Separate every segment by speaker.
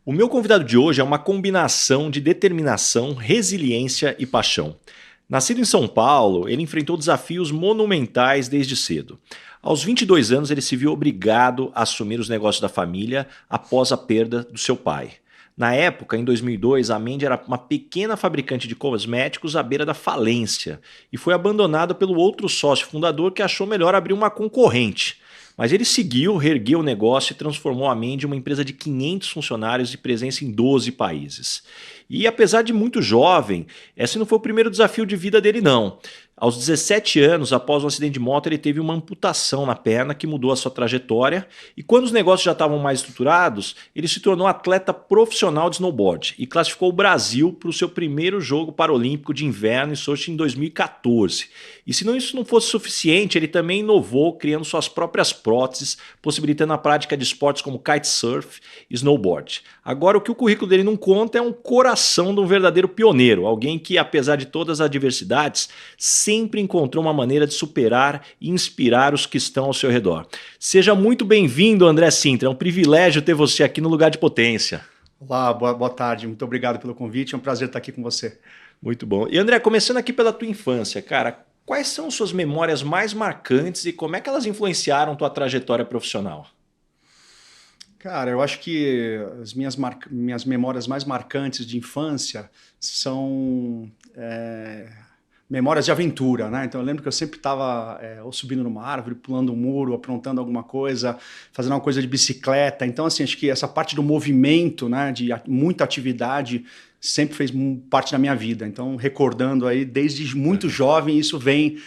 Speaker 1: O meu convidado de hoje é uma combinação de determinação, resiliência e paixão. Nascido em São Paulo, ele enfrentou desafios monumentais desde cedo. Aos 22 anos, ele se viu obrigado a assumir os negócios da família após a perda do seu pai. Na época, em 2002, a Mandy era uma pequena fabricante de cosméticos à beira da falência e foi abandonada pelo outro sócio fundador que achou melhor abrir uma concorrente. Mas ele seguiu, reergueu o negócio e transformou a Mandy em uma empresa de 500 funcionários e presença em 12 países. E apesar de muito jovem, esse não foi o primeiro desafio de vida dele não. Aos 17 anos, após um acidente de moto, ele teve uma amputação na perna que mudou a sua trajetória e quando os negócios já estavam mais estruturados, ele se tornou atleta profissional de snowboard e classificou o Brasil para o seu primeiro jogo paralímpico de inverno em Sochi em 2014. E se isso não fosse suficiente, ele também inovou criando suas próprias próteses, possibilitando a prática de esportes como kitesurf e snowboard. Agora, o que o currículo dele não conta é um coração de um verdadeiro pioneiro, alguém que, apesar de todas as adversidades, sempre encontrou uma maneira de superar e inspirar os que estão ao seu redor. Seja muito bem-vindo, André Sintra. É um privilégio ter você aqui no Lugar de Potência.
Speaker 2: Olá, boa tarde. Muito obrigado pelo convite. É um prazer estar aqui com você.
Speaker 1: Muito bom. E André, começando aqui pela tua infância, cara, quais são suas memórias mais marcantes e como é que elas influenciaram tua trajetória profissional?
Speaker 2: Cara, eu acho que as minhas memórias mais marcantes de infância são memórias de aventura, né? Então eu lembro que eu sempre estava ou subindo numa árvore, pulando um muro, aprontando alguma coisa, fazendo uma coisa de bicicleta. Então, assim, acho que essa parte do movimento, né, de muita atividade, sempre fez parte da minha vida. Então, recordando aí, desde muito jovem, isso vem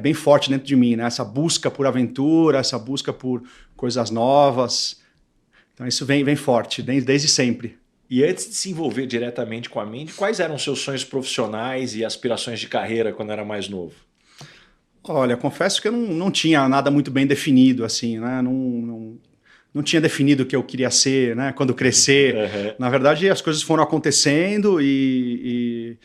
Speaker 2: bem forte dentro de mim, né? Essa busca por aventura, essa busca por coisas novas. Então, isso vem forte, desde sempre.
Speaker 1: E antes de se envolver diretamente com a Mandy, quais eram seus sonhos profissionais e aspirações de carreira quando era mais novo?
Speaker 2: Olha, confesso que eu não tinha nada muito bem definido, assim, né? Não tinha definido o que eu queria ser, né? Quando crescer.
Speaker 1: Uhum.
Speaker 2: Na verdade, as coisas foram acontecendo e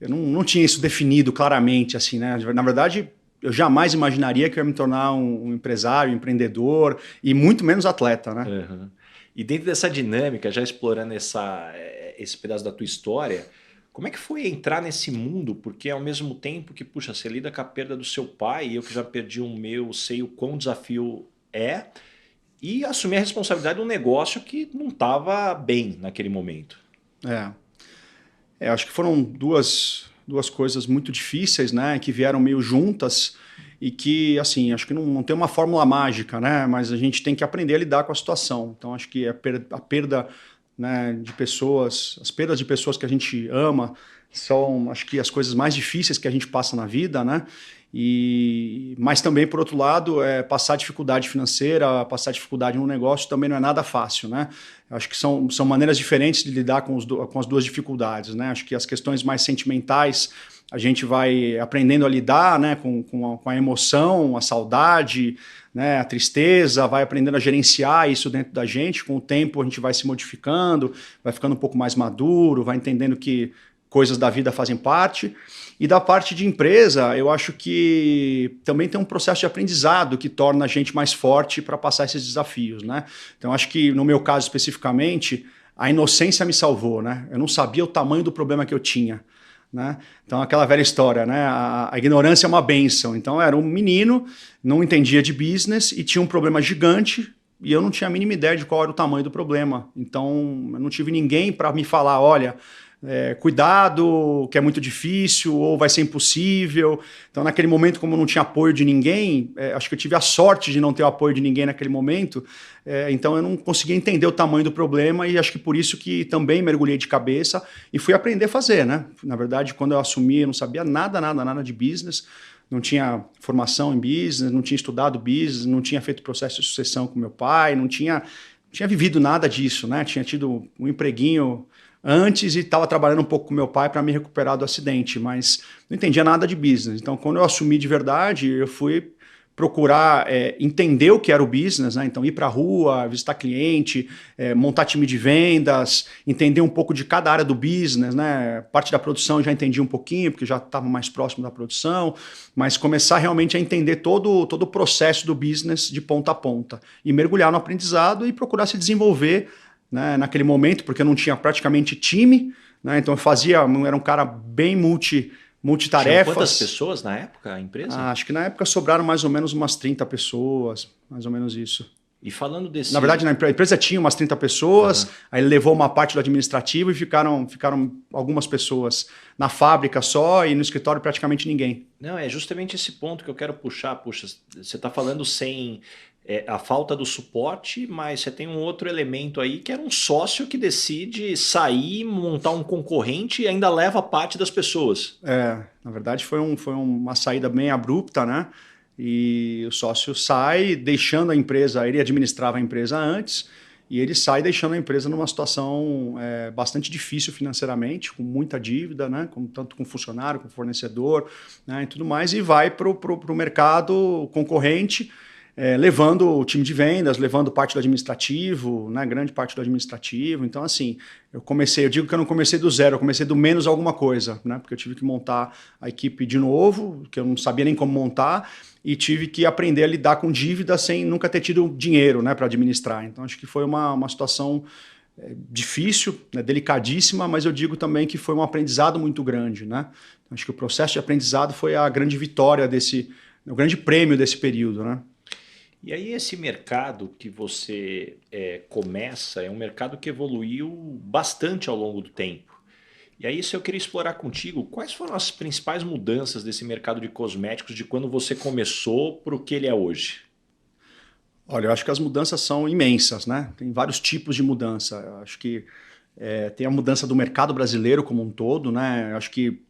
Speaker 2: eu não tinha isso definido claramente, assim, né? Na verdade, eu jamais imaginaria que eu ia me tornar um empresário, empreendedor e muito menos atleta, né?
Speaker 1: Uhum. E dentro dessa dinâmica, já explorando esse pedaço da tua história, como é que foi entrar nesse mundo? Porque ao mesmo tempo que, puxa, você lida com a perda do seu pai, e eu que já perdi o meu, sei o quão desafio é, e assumir a responsabilidade de um negócio que não estava bem naquele momento.
Speaker 2: Acho que foram duas coisas muito difíceis, né? Que vieram meio juntas e que, assim, acho que não tem uma fórmula mágica, né? Mas a gente tem que aprender a lidar com a situação. Então, acho que a perda, né, de pessoas, as perdas de pessoas que a gente ama são, acho que, as coisas mais difíceis que a gente passa na vida, né? Mas também, por outro lado, passar dificuldade financeira, passar dificuldade no negócio também não é nada fácil, né? Acho que são maneiras diferentes de lidar com as duas dificuldades, né? Acho que as questões mais sentimentais a gente vai aprendendo a lidar, né, com a emoção, a saudade, né, a tristeza, vai aprendendo a gerenciar isso dentro da gente. Com o tempo a gente vai se modificando, vai ficando um pouco mais maduro, vai entendendo que coisas da vida fazem parte. E da parte de empresa, eu acho que também tem um processo de aprendizado que torna a gente mais forte para passar esses desafios, né? Então, acho que no meu caso especificamente, a inocência me salvou, né? Eu não sabia o tamanho do problema que eu tinha, né? Então, aquela velha história, né? A ignorância é uma bênção. Então, eu era um menino, não entendia de business e tinha um problema gigante e eu não tinha a mínima ideia de qual era o tamanho do problema. Então, eu não tive ninguém para me falar, olha, cuidado, que é muito difícil ou vai ser impossível. Então, naquele momento, como eu não tinha apoio de ninguém, acho que eu tive a sorte de não ter o apoio de ninguém naquele momento, então eu não conseguia entender o tamanho do problema e acho que por isso que também mergulhei de cabeça e fui aprender a fazer, né? Na verdade, quando eu assumi, eu não sabia nada de business, não tinha formação em business, não tinha estudado business, não tinha feito processo de sucessão com meu pai, não tinha vivido nada disso, né? Tinha tido um empreguinho antes e estava trabalhando um pouco com meu pai para me recuperar do acidente, mas não entendia nada de business. Então, quando eu assumi de verdade, eu fui procurar entender o que era o business, né? Então ir para a rua, visitar cliente, montar time de vendas, entender um pouco de cada área do business, né? Parte da produção eu já entendi um pouquinho, porque já estava mais próximo da produção, mas começar realmente a entender todo o processo do business de ponta a ponta e mergulhar no aprendizado e procurar se desenvolver né, naquele momento, porque eu não tinha praticamente time, né, então era um cara bem multitarefas.
Speaker 1: Tinha quantas pessoas na época, a empresa?
Speaker 2: Acho que na época sobraram mais ou menos umas 30 pessoas, mais ou menos isso.
Speaker 1: E falando desse...
Speaker 2: Na verdade, a empresa tinha umas 30 pessoas, aí ele levou uma parte do administrativo e ficaram algumas pessoas na fábrica só e no escritório praticamente ninguém.
Speaker 1: Não, é justamente esse ponto que eu quero puxar. Puxa, você está falando sem a falta do suporte, mas você tem um outro elemento aí que era um sócio que decide sair, montar um concorrente e ainda leva parte das pessoas.
Speaker 2: Na verdade foi uma saída bem abrupta, né? E o sócio sai deixando a empresa, ele administrava a empresa antes, e ele sai deixando a empresa numa situação bastante difícil financeiramente, com muita dívida, né? Tanto com funcionário, com fornecedor, né? E tudo mais, e vai para o mercado concorrente, levando o time de vendas, levando parte do administrativo, né? Grande parte do administrativo. Então, assim, eu digo que eu não comecei do zero, eu comecei do menos alguma coisa, né? Porque eu tive que montar a equipe de novo, que eu não sabia nem como montar, e tive que aprender a lidar com dívida sem nunca ter tido dinheiro, né, para administrar. Então, acho que foi uma situação difícil, né, delicadíssima, mas eu digo também que foi um aprendizado muito grande, né? Acho que o processo de aprendizado foi a grande vitória o grande prêmio desse período, né?
Speaker 1: E aí esse mercado que você começa é um mercado que evoluiu bastante ao longo do tempo. E aí, se eu queria explorar contigo, quais foram as principais mudanças desse mercado de cosméticos de quando você começou para o que ele é hoje?
Speaker 2: Olha, eu acho que as mudanças são imensas, né? Tem vários tipos de mudança. Eu acho que tem a mudança do mercado brasileiro como um todo, né? Eu acho que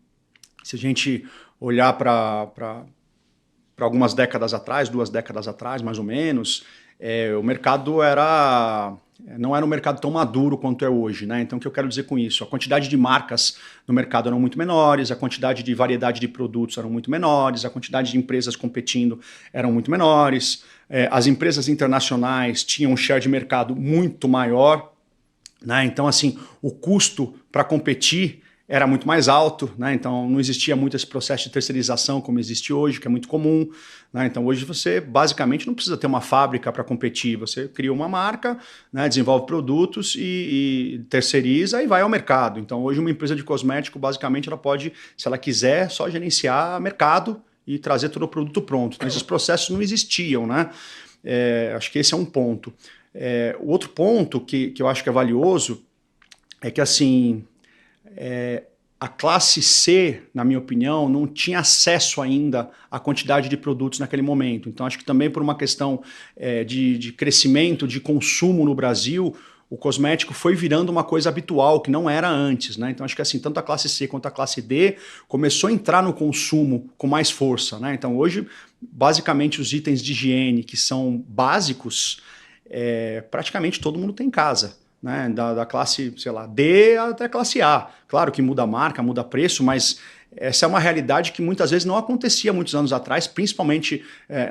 Speaker 2: se a gente olhar para algumas décadas atrás, 2 décadas atrás, mais ou menos, o mercado não era um mercado tão maduro quanto é hoje, né? Então, o que eu quero dizer com isso? A quantidade de marcas no mercado eram muito menores, a quantidade de variedade de produtos eram muito menores, a quantidade de empresas competindo eram muito menores, as empresas internacionais tinham um share de mercado muito maior, né? Então, assim, o custo para competir era muito mais alto, né? Então não existia muito esse processo de terceirização como existe hoje, que é muito comum, né? Então hoje você basicamente não precisa ter uma fábrica para competir, você cria uma marca, né? Desenvolve produtos e terceiriza e vai ao mercado. Então hoje uma empresa de cosmético basicamente ela pode, se ela quiser, só gerenciar mercado e trazer todo o produto pronto. Então esses processos não existiam, né? Acho que esse é um ponto. O outro ponto que eu acho que é valioso é que assim... a classe C, na minha opinião, não tinha acesso ainda à quantidade de produtos naquele momento. Então, acho que também por uma questão de crescimento, de consumo no Brasil, o cosmético foi virando uma coisa habitual, que não era antes, né? Então, acho que assim, tanto a classe C quanto a classe D começou a entrar no consumo com mais força, né? Então, hoje, basicamente, os itens de higiene que são básicos, praticamente todo mundo tem em casa. Né, da classe, sei lá, D até a classe A. Claro que muda a marca, muda preço, mas essa é uma realidade que muitas vezes não acontecia muitos anos atrás, principalmente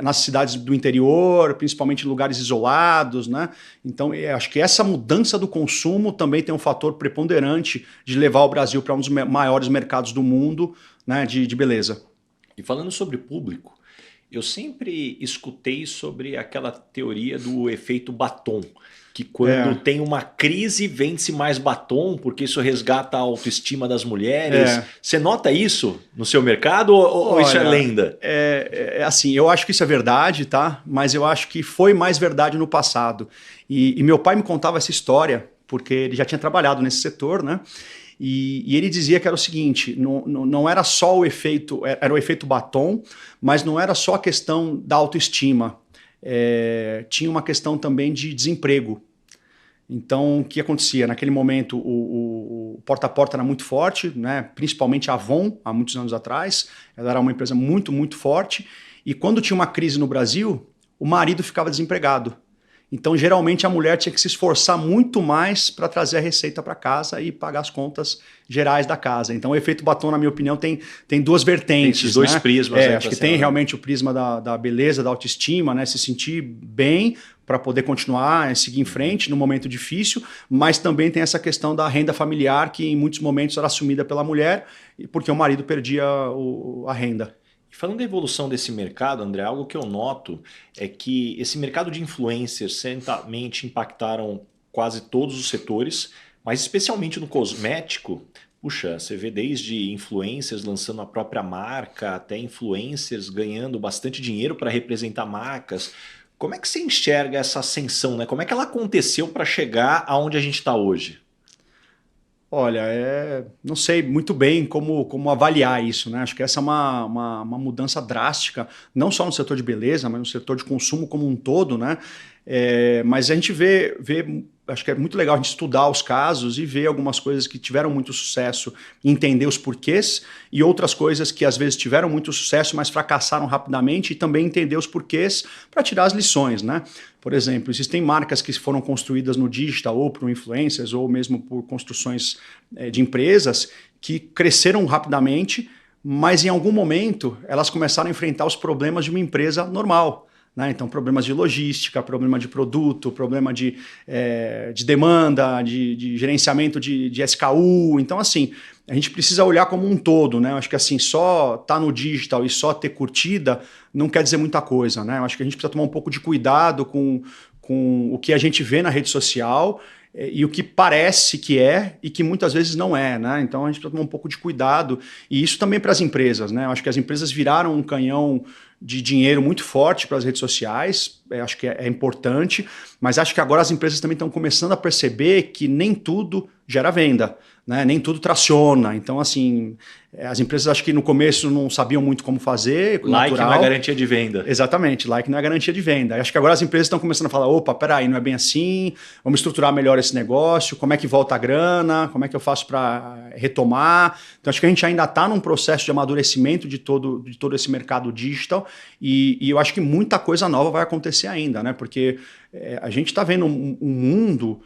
Speaker 2: nas cidades do interior, principalmente em lugares isolados, né? Então, acho que essa mudança do consumo também tem um fator preponderante de levar o Brasil para um dos maiores mercados do mundo, né, de beleza.
Speaker 1: E falando sobre público, eu sempre escutei sobre aquela teoria do efeito batom, que quando tem uma crise vende-se mais batom, porque isso resgata a autoestima das mulheres. Você nota isso no seu mercado ou isso é lenda?
Speaker 2: Assim, eu acho que isso é verdade, tá? Mas eu acho que foi mais verdade no passado. E meu pai me contava essa história, porque ele já tinha trabalhado nesse setor, né? E ele dizia que era o seguinte, não era só o efeito, era o efeito batom, mas não era só a questão da autoestima. Tinha uma questão também de desemprego. Então, o que acontecia? Naquele momento, o porta a porta era muito forte, né? Principalmente a Avon, há muitos anos atrás. Ela era uma empresa muito, muito forte. E quando tinha uma crise no Brasil, o marido ficava desempregado. Então, geralmente, a mulher tinha que se esforçar muito mais para trazer a receita para casa e pagar as contas gerais da casa. Então, o efeito batom, na minha opinião, tem 2 vertentes. Tem esses
Speaker 1: 2 prismas.
Speaker 2: Acho que tem realmente o prisma da beleza, da autoestima, né? Se sentir bem para poder continuar, seguir em frente num momento difícil, mas também tem essa questão da renda familiar, que em muitos momentos era assumida pela mulher, porque o marido perdia a renda.
Speaker 1: Falando da evolução desse mercado, André, algo que eu noto é que esse mercado de influencers certamente impactaram quase todos os setores, mas especialmente no cosmético. Puxa, você vê desde influencers lançando a própria marca, até influencers ganhando bastante dinheiro para representar marcas. Como é que você enxerga essa ascensão, né? Como é que ela aconteceu para chegar aonde a gente está hoje?
Speaker 2: Olha, não sei muito bem como avaliar isso, né? Acho que essa é uma mudança drástica, não só no setor de beleza, mas no setor de consumo como um todo, né? Mas a gente acho que é muito legal a gente estudar os casos e ver algumas coisas que tiveram muito sucesso, entender os porquês, e outras coisas que às vezes tiveram muito sucesso, mas fracassaram rapidamente, e também entender os porquês para tirar as lições, né? Por exemplo, existem marcas que foram construídas no digital ou por influencers ou mesmo por construções de empresas que cresceram rapidamente, mas em algum momento elas começaram a enfrentar os problemas de uma empresa normal. Né? Então, problemas de logística, problema de produto, problema de demanda, de gerenciamento de SKU. Então, assim, a gente precisa olhar como um todo. Né? Eu acho que assim, só estar no digital e só ter curtida não quer dizer muita coisa. Né? Eu acho que a gente precisa tomar um pouco de cuidado com o que a gente vê na rede social e o que parece que é e que muitas vezes não é, né? Então a gente precisa tomar um pouco de cuidado, e isso também para as empresas, né? Eu acho que as empresas viraram um canhão de dinheiro muito forte para as redes sociais, acho que é importante, mas acho que agora as empresas também estão começando a perceber que nem tudo gera venda, né? Nem tudo traciona. Então, assim, as empresas acho que no começo não sabiam muito como fazer.
Speaker 1: Like
Speaker 2: natural.
Speaker 1: não é garantia de venda.
Speaker 2: Exatamente, like não é garantia de venda. Acho que agora as empresas estão começando a falar, opa, peraí, não é bem assim, vamos estruturar melhor esse negócio, como é que volta a grana, como é que eu faço para retomar. Então acho que a gente ainda está num processo de amadurecimento de todo esse mercado digital, e eu acho que muita coisa nova vai acontecer ainda, né? Porque a gente está vendo um mundo,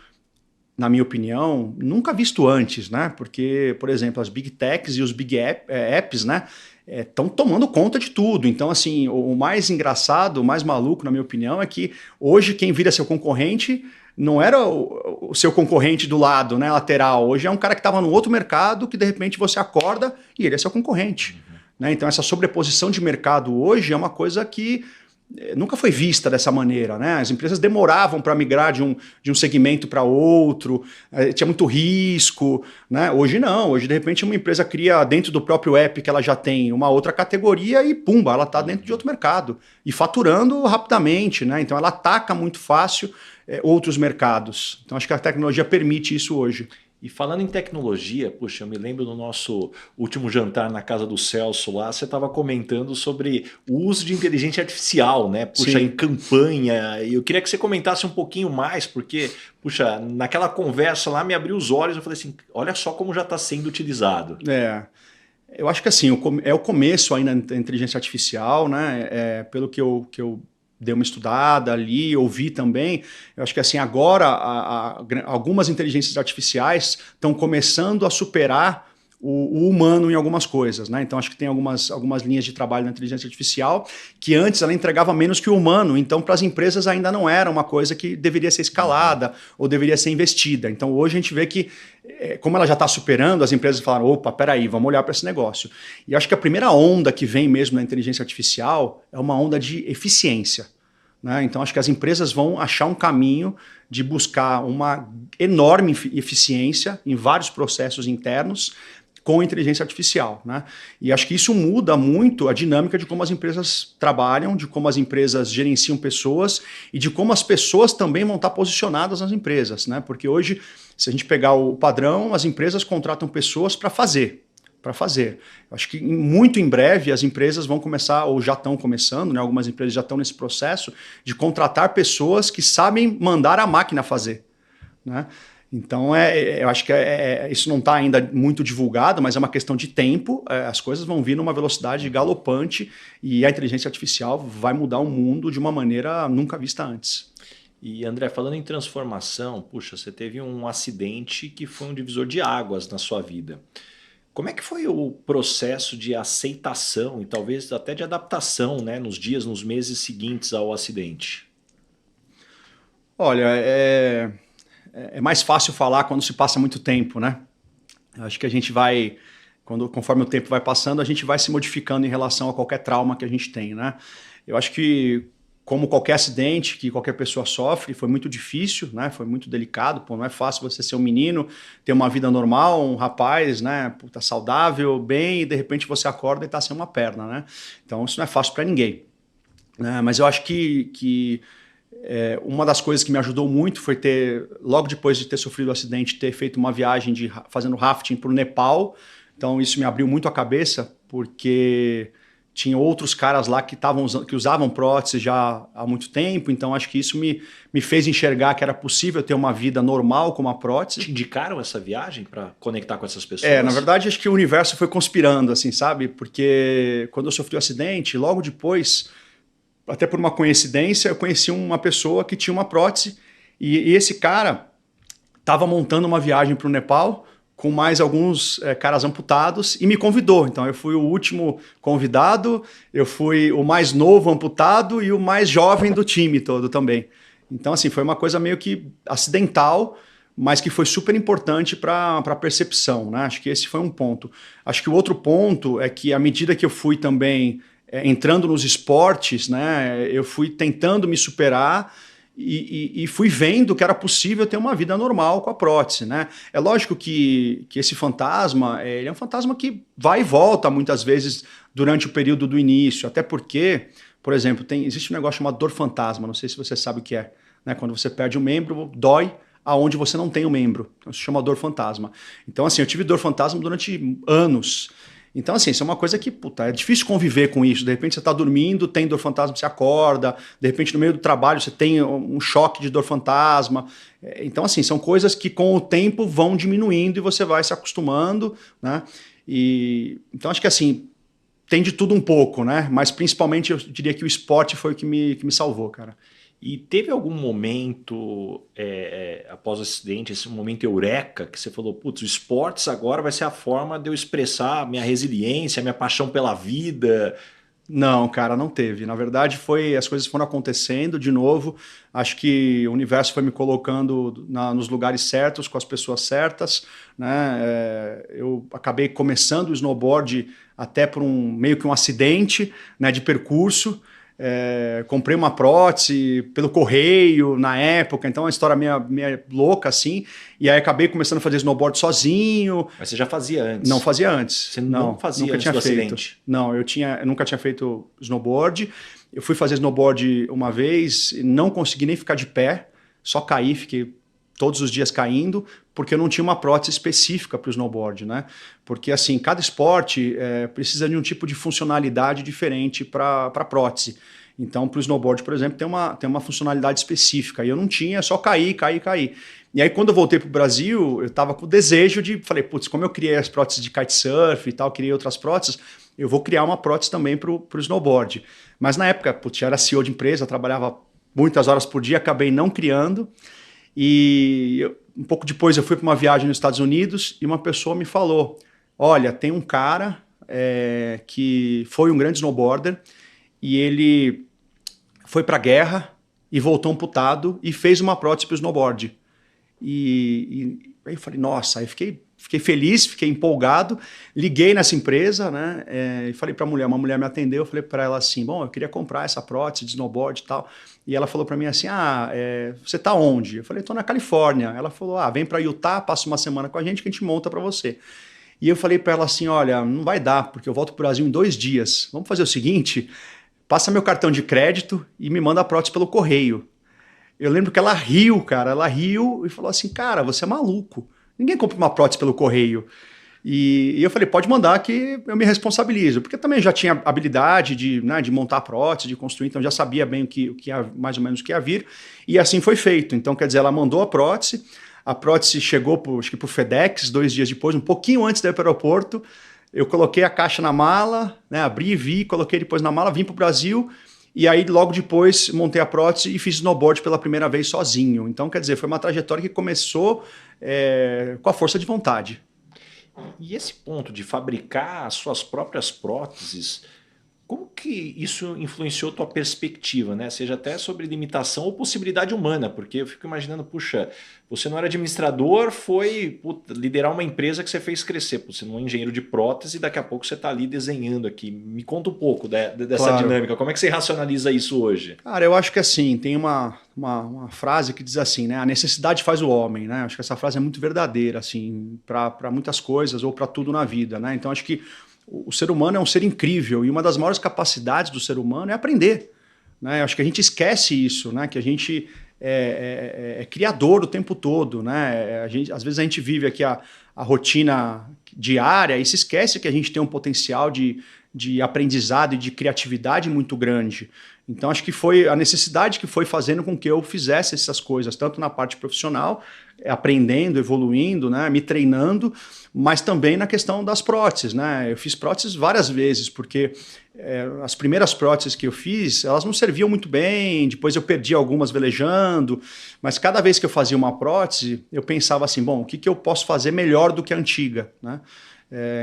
Speaker 2: na minha opinião, nunca visto antes, né? Porque, por exemplo, as big techs e os big apps, né? Estão tomando conta de tudo. Então, assim, o mais engraçado, o mais maluco, na minha opinião, é que hoje quem vira seu concorrente não era o seu concorrente do lado, né, lateral. Hoje é um cara que estava no outro mercado que, de repente, você acorda e ele é seu concorrente. Né? Então, essa sobreposição de mercado hoje é uma coisa que nunca foi vista dessa maneira, né? As empresas demoravam para migrar de um segmento para outro, tinha muito risco, né? Hoje não, hoje de repente uma empresa cria dentro do próprio app que ela já tem uma outra categoria e pumba, ela está dentro de outro mercado e faturando rapidamente, né? Então ela ataca muito fácil outros mercados. Então acho que a tecnologia permite isso hoje.
Speaker 1: E falando em tecnologia, puxa, eu me lembro do nosso último jantar na casa do Celso lá, você estava comentando sobre o uso de inteligência artificial, né? Puxa,
Speaker 2: Sim.
Speaker 1: em campanha. E eu queria que você comentasse um pouquinho mais, porque, puxa, naquela conversa lá me abriu os olhos, eu falei assim, olha só como já está sendo utilizado.
Speaker 2: Eu acho que assim, é o começo ainda da inteligência artificial, né? Pelo que eu dei uma estudada ali, ouvi também. Eu acho que assim, agora algumas inteligências artificiais estão começando a superar o humano em algumas coisas, né? Então acho que tem algumas linhas de trabalho na inteligência artificial que antes ela entregava menos que o humano, então para as empresas ainda não era uma coisa que deveria ser escalada ou deveria ser investida. Então hoje a gente vê que, como ela já está superando, as empresas falaram, opa, peraí, vamos olhar para esse negócio. E acho que a primeira onda que vem mesmo na inteligência artificial é uma onda de eficiência. Né? Então acho que as empresas vão achar um caminho de buscar uma enorme eficiência em vários processos internos com inteligência artificial. Né? E acho que isso muda muito a dinâmica de como as empresas trabalham, de como as empresas gerenciam pessoas e de como as pessoas também vão estar posicionadas nas empresas. Né? Porque hoje, se a gente pegar o padrão, as empresas contratam pessoas para fazer. Eu acho que muito em breve as empresas vão começar, ou já estão começando, né? Algumas empresas já estão nesse processo de contratar pessoas que sabem mandar a máquina fazer. Né? Então, eu acho que isso não está ainda muito divulgado, mas é uma questão de tempo. As coisas vão vir numa velocidade galopante e a inteligência artificial vai mudar o mundo de uma maneira nunca vista antes.
Speaker 1: E André, falando em transformação, puxa, você teve um acidente que foi um divisor de águas na sua vida. Como é que foi o processo de aceitação e talvez até de adaptação, né, nos dias, nos meses seguintes ao acidente?
Speaker 2: Olha, é mais fácil falar quando se passa muito tempo, né? Acho que a gente vai, conforme o tempo vai passando, a gente vai se modificando em relação a qualquer trauma que a gente tem, né? Eu acho que como qualquer acidente que qualquer pessoa sofre, foi muito difícil, né? Foi muito delicado. Pô, não é fácil você ser um menino, ter uma vida normal, um rapaz, né? Puta, saudável, bem, e de repente você acorda e tá sem uma perna, né? Então isso não é fácil para ninguém. Né? Mas eu acho que uma das coisas que me ajudou muito foi ter, logo depois de ter sofrido o acidente, ter feito uma viagem fazendo rafting para o Nepal. Então isso me abriu muito a cabeça, porque tinha outros caras lá que usavam prótese já há muito tempo, então acho que isso me fez enxergar que era possível ter uma vida normal com uma prótese.
Speaker 1: Te indicaram essa viagem para conectar com essas pessoas?
Speaker 2: Na verdade, acho que o universo foi conspirando, assim, sabe? Porque quando eu sofri o acidente, logo depois, até por uma coincidência, eu conheci uma pessoa que tinha uma prótese e esse cara estava montando uma viagem para o Nepal com mais alguns caras amputados e me convidou. Então eu fui o último convidado, eu fui o mais novo amputado e o mais jovem do time todo também. Então assim, foi uma coisa meio que acidental, mas que foi super importante para a percepção, né? Acho que esse foi um ponto. Acho que o outro ponto é que à medida que eu fui também entrando nos esportes, né, eu fui tentando me superar e fui vendo que era possível ter uma vida normal com a prótese, né? É lógico que esse fantasma, ele é um fantasma que vai e volta muitas vezes durante o período do início, até porque, por exemplo, existe um negócio chamado dor fantasma, não sei se você sabe o que é, né? Quando você perde um membro, dói aonde você não tem o membro, então se chama dor fantasma. Então assim, eu tive dor fantasma durante anos. Então, assim, isso é uma coisa que, puta, é difícil conviver com isso. De repente você está dormindo, tem dor fantasma, você acorda. De repente, no meio do trabalho, você tem um choque de dor fantasma. Então, assim, são coisas que com o tempo vão diminuindo e você vai se acostumando, né? Então, acho que, assim, tem de tudo um pouco, né? Mas, principalmente, eu diria que o esporte foi o que me salvou, cara.
Speaker 1: E teve algum momento após o acidente, esse momento eureka, que você falou, putz, o esportes agora vai ser a forma de eu expressar minha resiliência, minha paixão pela vida?
Speaker 2: Não, cara, não teve. Na verdade, as coisas foram acontecendo de novo. Acho que o universo foi me colocando nos lugares certos, com as pessoas certas, né? Eu acabei começando o snowboard até por meio que um acidente, né, de percurso. Comprei uma prótese pelo correio na época, então é uma história meio louca assim, e aí acabei começando a fazer snowboard sozinho.
Speaker 1: Mas você já fazia antes?
Speaker 2: Não fazia antes.
Speaker 1: Você não fazia
Speaker 2: nunca
Speaker 1: antes
Speaker 2: tinha
Speaker 1: do
Speaker 2: feito.
Speaker 1: acidente?
Speaker 2: Não, eu nunca tinha feito snowboard. Eu fui fazer snowboard uma vez, não consegui nem ficar de pé, só caí, fiquei todos os dias caindo, porque eu não tinha uma prótese específica para o snowboard, né? Porque assim, cada esporte precisa de um tipo de funcionalidade diferente para a prótese. Então, para o snowboard, por exemplo, tem uma funcionalidade específica. E eu não tinha, só cair. E aí, quando eu voltei para o Brasil, eu estava com o desejo falei, putz, como eu criei as próteses de kitesurf e tal, criei outras próteses, eu vou criar uma prótese também para o snowboard. Mas na época, putz, eu era CEO de empresa, trabalhava muitas horas por dia, acabei não criando. Um pouco depois eu fui para uma viagem nos Estados Unidos e uma pessoa me falou, olha, tem um cara que foi um grande snowboarder e ele foi para a guerra e voltou amputado e fez uma prótese para o snowboard. E aí eu falei, nossa, aí fiquei feliz, fiquei empolgado, liguei nessa empresa, né, e falei para uma mulher me atendeu, eu falei para ela assim, bom, eu queria comprar essa prótese de snowboard e tal, e ela falou para mim assim, você tá onde? Eu falei, tô na Califórnia. Ela falou, vem para Utah, passa uma semana com a gente que a gente monta para você. E eu falei para ela assim, olha, não vai dar, porque eu volto pro Brasil em 2 dias, vamos fazer o seguinte, passa meu cartão de crédito e me manda a prótese pelo correio. Eu lembro que ela riu, cara, e falou assim, cara, você é maluco, ninguém compra uma prótese pelo correio. E eu falei, pode mandar que eu me responsabilizo, porque também já tinha habilidade de montar a prótese, de construir, então já sabia bem mais ou menos o que ia vir, e assim foi feito. Então, quer dizer, ela mandou a prótese chegou acho que pro FedEx 2 dias depois, um pouquinho antes de ir para o aeroporto, eu coloquei a caixa na mala, né, abri e vi, coloquei depois na mala, vim para o Brasil, e aí logo depois montei a prótese e fiz snowboard pela primeira vez sozinho. Então, quer dizer, foi uma trajetória que começou com a força de vontade.
Speaker 1: E esse ponto de fabricar as suas próprias próteses, Como que isso influenciou tua perspectiva, né? Seja até sobre limitação ou possibilidade humana, porque eu fico imaginando, puxa, você não era administrador, foi liderar uma empresa que você fez crescer. Você não é engenheiro de prótese e daqui a pouco você está ali desenhando aqui. Me conta um pouco dessa dinâmica. Como é que você racionaliza isso hoje?
Speaker 2: Cara, eu acho que assim, tem uma frase que diz assim, né? A necessidade faz o homem, né? Acho que essa frase é muito verdadeira, assim, para muitas coisas ou para tudo na vida, né? Então acho que o ser humano é um ser incrível e uma das maiores capacidades do ser humano é aprender, né? Acho que a gente esquece isso, né? Que a gente é criador o tempo todo, né? Às vezes a gente vive aqui a rotina diária e se esquece que a gente tem um potencial de aprendizado e de criatividade muito grande. Então acho que foi a necessidade que foi fazendo com que eu fizesse essas coisas, tanto na parte profissional, aprendendo, evoluindo, né, me treinando, mas também na questão das próteses, né? Eu fiz próteses várias vezes, porque as primeiras próteses que eu fiz, elas não serviam muito bem, depois eu perdi algumas velejando, mas cada vez que eu fazia uma prótese, eu pensava assim, bom, o que eu posso fazer melhor do que a antiga, né?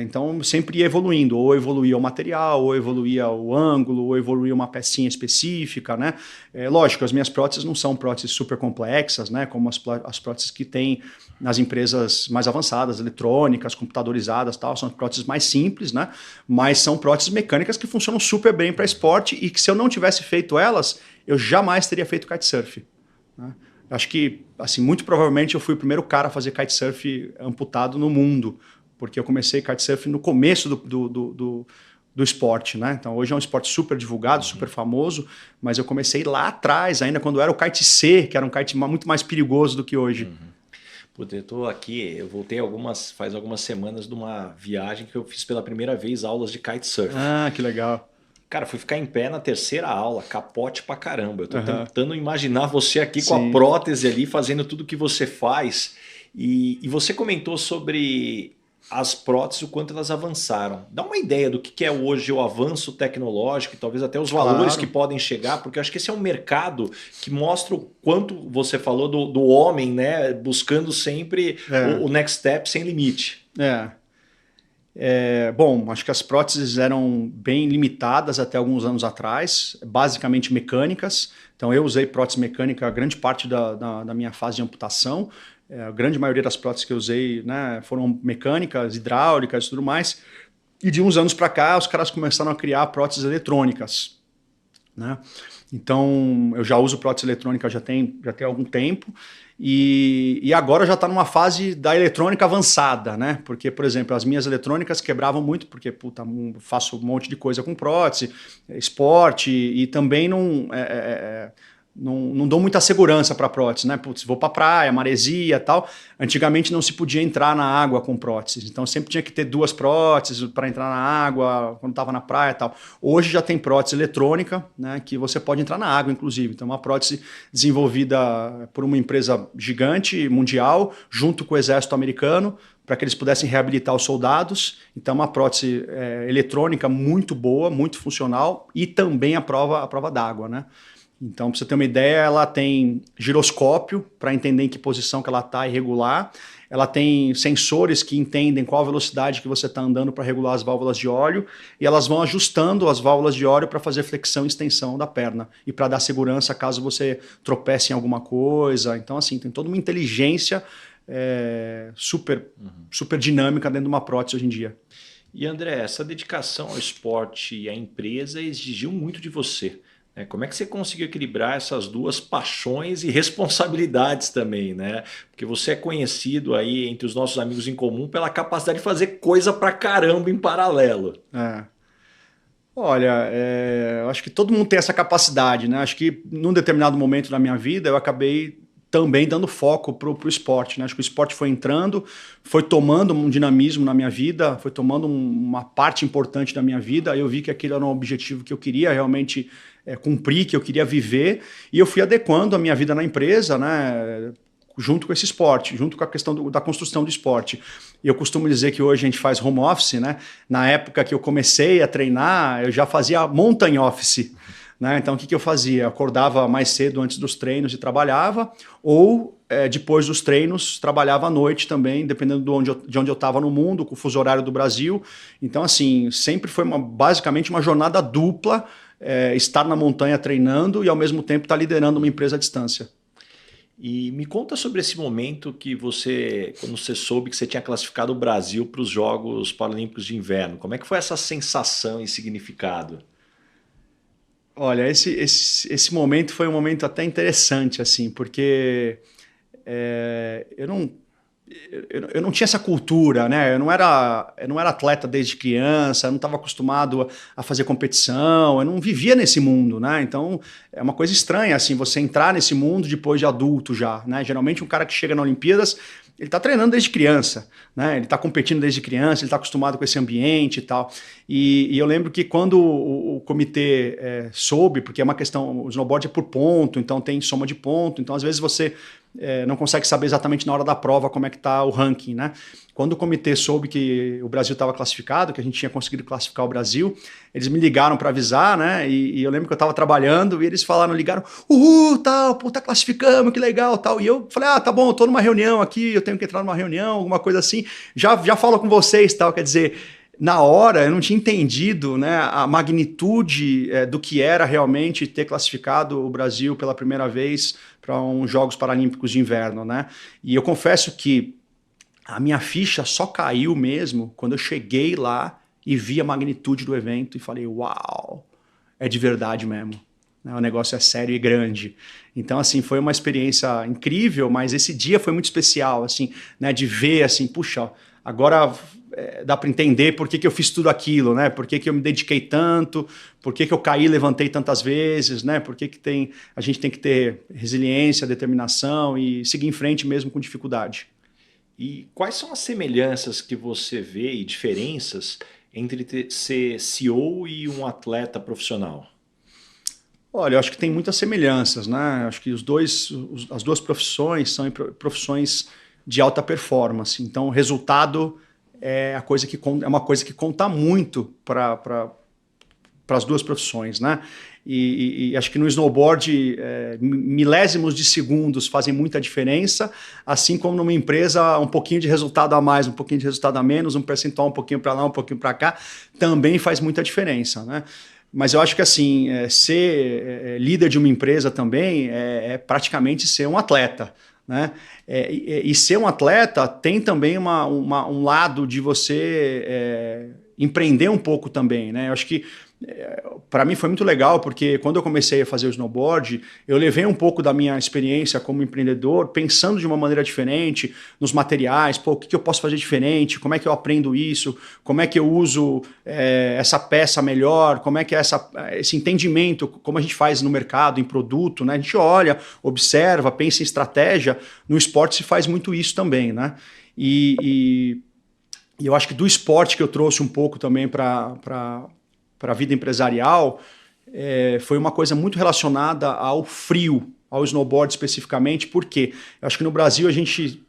Speaker 2: Então sempre ia evoluindo, ou evoluía o material, ou evoluía o ângulo, ou evoluía uma pecinha específica, né? Lógico, as minhas próteses não são próteses super complexas, né? Como as próteses que tem nas empresas mais avançadas, eletrônicas, computadorizadas, tal, são próteses mais simples, né? Mas são próteses mecânicas que funcionam super bem para esporte e que se eu não tivesse feito elas, eu jamais teria feito kitesurf, né? Acho que, assim, muito provavelmente eu fui o primeiro cara a fazer kitesurf amputado no mundo, porque eu comecei kitesurf no começo do esporte, né? Então hoje é um esporte super divulgado, super famoso, mas eu comecei lá atrás, ainda quando era o kite C, que era um kite muito mais perigoso do que hoje.
Speaker 1: Eu tô aqui, eu voltei faz algumas semanas de uma viagem que eu fiz pela primeira vez aulas de kitesurf.
Speaker 2: Ah, que legal.
Speaker 1: Cara, fui ficar em pé na terceira aula, capote pra caramba. Eu tô tentando imaginar você aqui com a prótese ali, fazendo tudo que você faz. E você comentou sobre as próteses, o quanto elas avançaram. Dá uma ideia do que é hoje o avanço tecnológico e talvez até os valores que podem chegar, porque eu acho que esse é um mercado que mostra o quanto você falou do homem, né? Buscando sempre o next step sem limite.
Speaker 2: Bom, acho que as próteses eram bem limitadas até alguns anos atrás, basicamente mecânicas. Então eu usei prótese mecânica a grande parte da minha fase de amputação. A grande maioria das próteses que eu usei, né, foram mecânicas, hidráulicas e tudo mais. E de uns anos para cá, os caras começaram a criar próteses eletrônicas, né? Então, eu já uso prótese eletrônica já tem algum tempo. E agora já está numa fase da eletrônica avançada, né? Porque, por exemplo, as minhas eletrônicas quebravam muito, porque faço um monte de coisa com prótese, esporte, e também não dou muita segurança para prótese, né? Putz, vou para praia, maresia e tal. Antigamente não se podia entrar na água com próteses, então sempre tinha que ter 2 próteses para entrar na água quando estava na praia e tal. Hoje já tem prótese eletrônica, né? Que você pode entrar na água, inclusive. Então, uma prótese desenvolvida por uma empresa gigante mundial, junto com o exército americano, para que eles pudessem reabilitar os soldados. Então, uma prótese eletrônica muito boa, muito funcional e também a prova d'água, né? Então, para você ter uma ideia, ela tem giroscópio para entender em que posição que ela está e regular. Ela tem sensores que entendem qual a velocidade que você está andando para regular as válvulas de óleo. E elas vão ajustando as válvulas de óleo para fazer flexão e extensão da perna. E para dar segurança caso você tropece em alguma coisa. Então, assim, tem toda uma inteligência super dinâmica dentro de uma prótese hoje em dia.
Speaker 1: E André, essa dedicação ao esporte e à empresa exigiu muito de você. Como é que você conseguiu equilibrar essas duas paixões e responsabilidades também, né? Porque você é conhecido aí entre os nossos amigos em comum pela capacidade de fazer coisa pra caramba em paralelo.
Speaker 2: Olha, eu acho que todo mundo tem essa capacidade, né? Acho que num determinado momento da minha vida eu acabei também dando foco pro esporte, né? Acho que o esporte foi entrando, foi tomando um dinamismo na minha vida, foi tomando uma parte importante da minha vida. Eu vi que aquilo era um objetivo que eu queria realmente cumprir, que eu queria viver, e eu fui adequando a minha vida na empresa, né? Junto com esse esporte, junto com a questão da construção do esporte. E eu costumo dizer que hoje a gente faz home office, né? Na época que eu comecei a treinar, eu já fazia mountain office, né? Então, o que eu fazia? Eu acordava mais cedo antes dos treinos e trabalhava, ou depois dos treinos, trabalhava à noite também, dependendo de onde eu estava no mundo, com o fuso horário do Brasil. Então, assim, sempre foi basicamente uma jornada dupla, estar na montanha treinando e, ao mesmo tempo, estar liderando uma empresa à distância.
Speaker 1: E me conta sobre esse momento que quando você soube que você tinha classificado o Brasil para os Jogos Paralímpicos de Inverno. Como é que foi essa sensação e significado?
Speaker 2: Olha, esse momento foi um momento até interessante, assim, porque eu não tinha essa cultura, né? Eu não era atleta desde criança, eu não estava acostumado a fazer competição, eu não vivia nesse mundo, né? Então é uma coisa estranha, assim, você entrar nesse mundo depois de adulto já, né? Geralmente um cara que chega na Olimpíadas, ele está treinando desde criança, né? Ele está competindo desde criança, ele está acostumado com esse ambiente e tal. E eu lembro que quando o comitê soube, porque é uma questão, o snowboard é por ponto, então tem soma de ponto, então às vezes você não consegue saber exatamente na hora da prova como é que está o ranking, né? Quando o comitê soube que o Brasil estava classificado, que a gente tinha conseguido classificar o Brasil, eles me ligaram para avisar, né? E eu lembro que eu estava trabalhando e eles ligaram, uhul, tal, pô, tá classificando, que legal, tal. E eu falei, tá bom, eu tô numa reunião aqui, eu tenho que entrar numa reunião, alguma coisa assim, já falo com vocês, tal. Quer dizer, na hora eu não tinha entendido, né, a magnitude do que era realmente ter classificado o Brasil pela primeira vez para uns Jogos Paralímpicos de Inverno, né? E eu confesso que a minha ficha só caiu mesmo quando eu cheguei lá e vi a magnitude do evento e falei, uau, é de verdade mesmo. O negócio é sério e grande. Então, assim, foi uma experiência incrível, mas esse dia foi muito especial, assim, né, de ver, assim, puxa, agora dá para entender por que eu fiz tudo aquilo, né? Por que eu me dediquei tanto, por que eu caí e levantei tantas vezes, né? Por que a gente tem que ter resiliência, determinação e seguir em frente mesmo com dificuldade.
Speaker 1: E quais são as semelhanças que você vê e diferenças entre ser CEO e um atleta profissional?
Speaker 2: Olha, eu acho que tem muitas semelhanças, né? Acho que as duas profissões são profissões de alta performance. Então, o resultado é uma coisa que conta muito para as duas profissões, né? E acho que no snowboard, milésimos de segundos fazem muita diferença, assim como numa empresa, um pouquinho de resultado a mais, um pouquinho de resultado a menos, um percentual um pouquinho para lá, um pouquinho para cá, também faz muita diferença, né? Mas eu acho que assim, ser líder de uma empresa também é praticamente ser um atleta, né? E ser um atleta tem também um lado de você empreender um pouco também, né? Eu acho que para mim foi muito legal, porque quando eu comecei a fazer o snowboard, eu levei um pouco da minha experiência como empreendedor, pensando de uma maneira diferente nos materiais, o que eu posso fazer diferente, como é que eu aprendo isso, como é que eu uso essa peça melhor, como é que é esse entendimento, como a gente faz no mercado, em produto, né? A gente olha, observa, pensa em estratégia. No esporte se faz muito isso também, né? E eu acho que do esporte que eu trouxe um pouco também para a vida empresarial, foi uma coisa muito relacionada ao frio, ao snowboard especificamente, porque eu acho que no Brasil a gente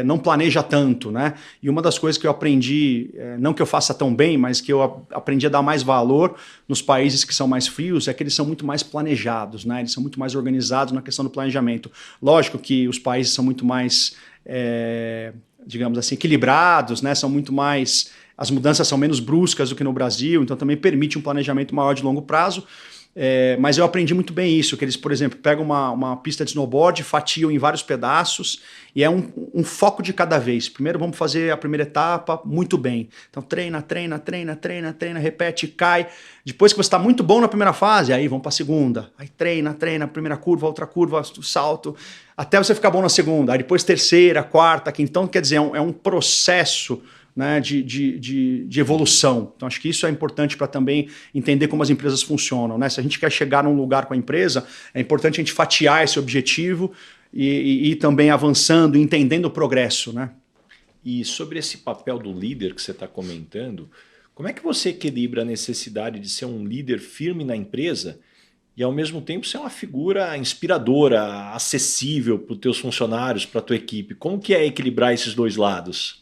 Speaker 2: não planeja tanto, né? E uma das coisas que eu aprendi, não que eu faça tão bem, mas que eu aprendi a dar mais valor nos países que são mais frios, é que eles são muito mais planejados, né? Eles são muito mais organizados na questão do planejamento. Lógico que os países são muito mais, digamos assim, equilibrados, né? São muito mais... As mudanças são menos bruscas do que no Brasil, então também permite um planejamento maior de longo prazo. Mas eu aprendi muito bem isso, que eles, por exemplo, pegam uma pista de snowboard, fatiam em vários pedaços e é um foco de cada vez. Primeiro vamos fazer a primeira etapa muito bem. Então treina, repete, cai. Depois que você está muito bom na primeira fase, aí vamos para a segunda. Aí treina, primeira curva, outra curva, salto, até você ficar bom na segunda. Aí depois terceira, quarta, quinta. Então, quer dizer, é um processo, né, de evolução. Então, acho que isso é importante para também entender como as empresas funcionam, né? Se a gente quer chegar num lugar com a empresa, é importante a gente fatiar esse objetivo e ir também avançando, entendendo o progresso, né?
Speaker 1: E sobre esse papel do líder que você está comentando, como é que você equilibra a necessidade de ser um líder firme na empresa e, ao mesmo tempo, ser uma figura inspiradora, acessível para os teus funcionários, para a tua equipe? Como que é equilibrar esses dois lados?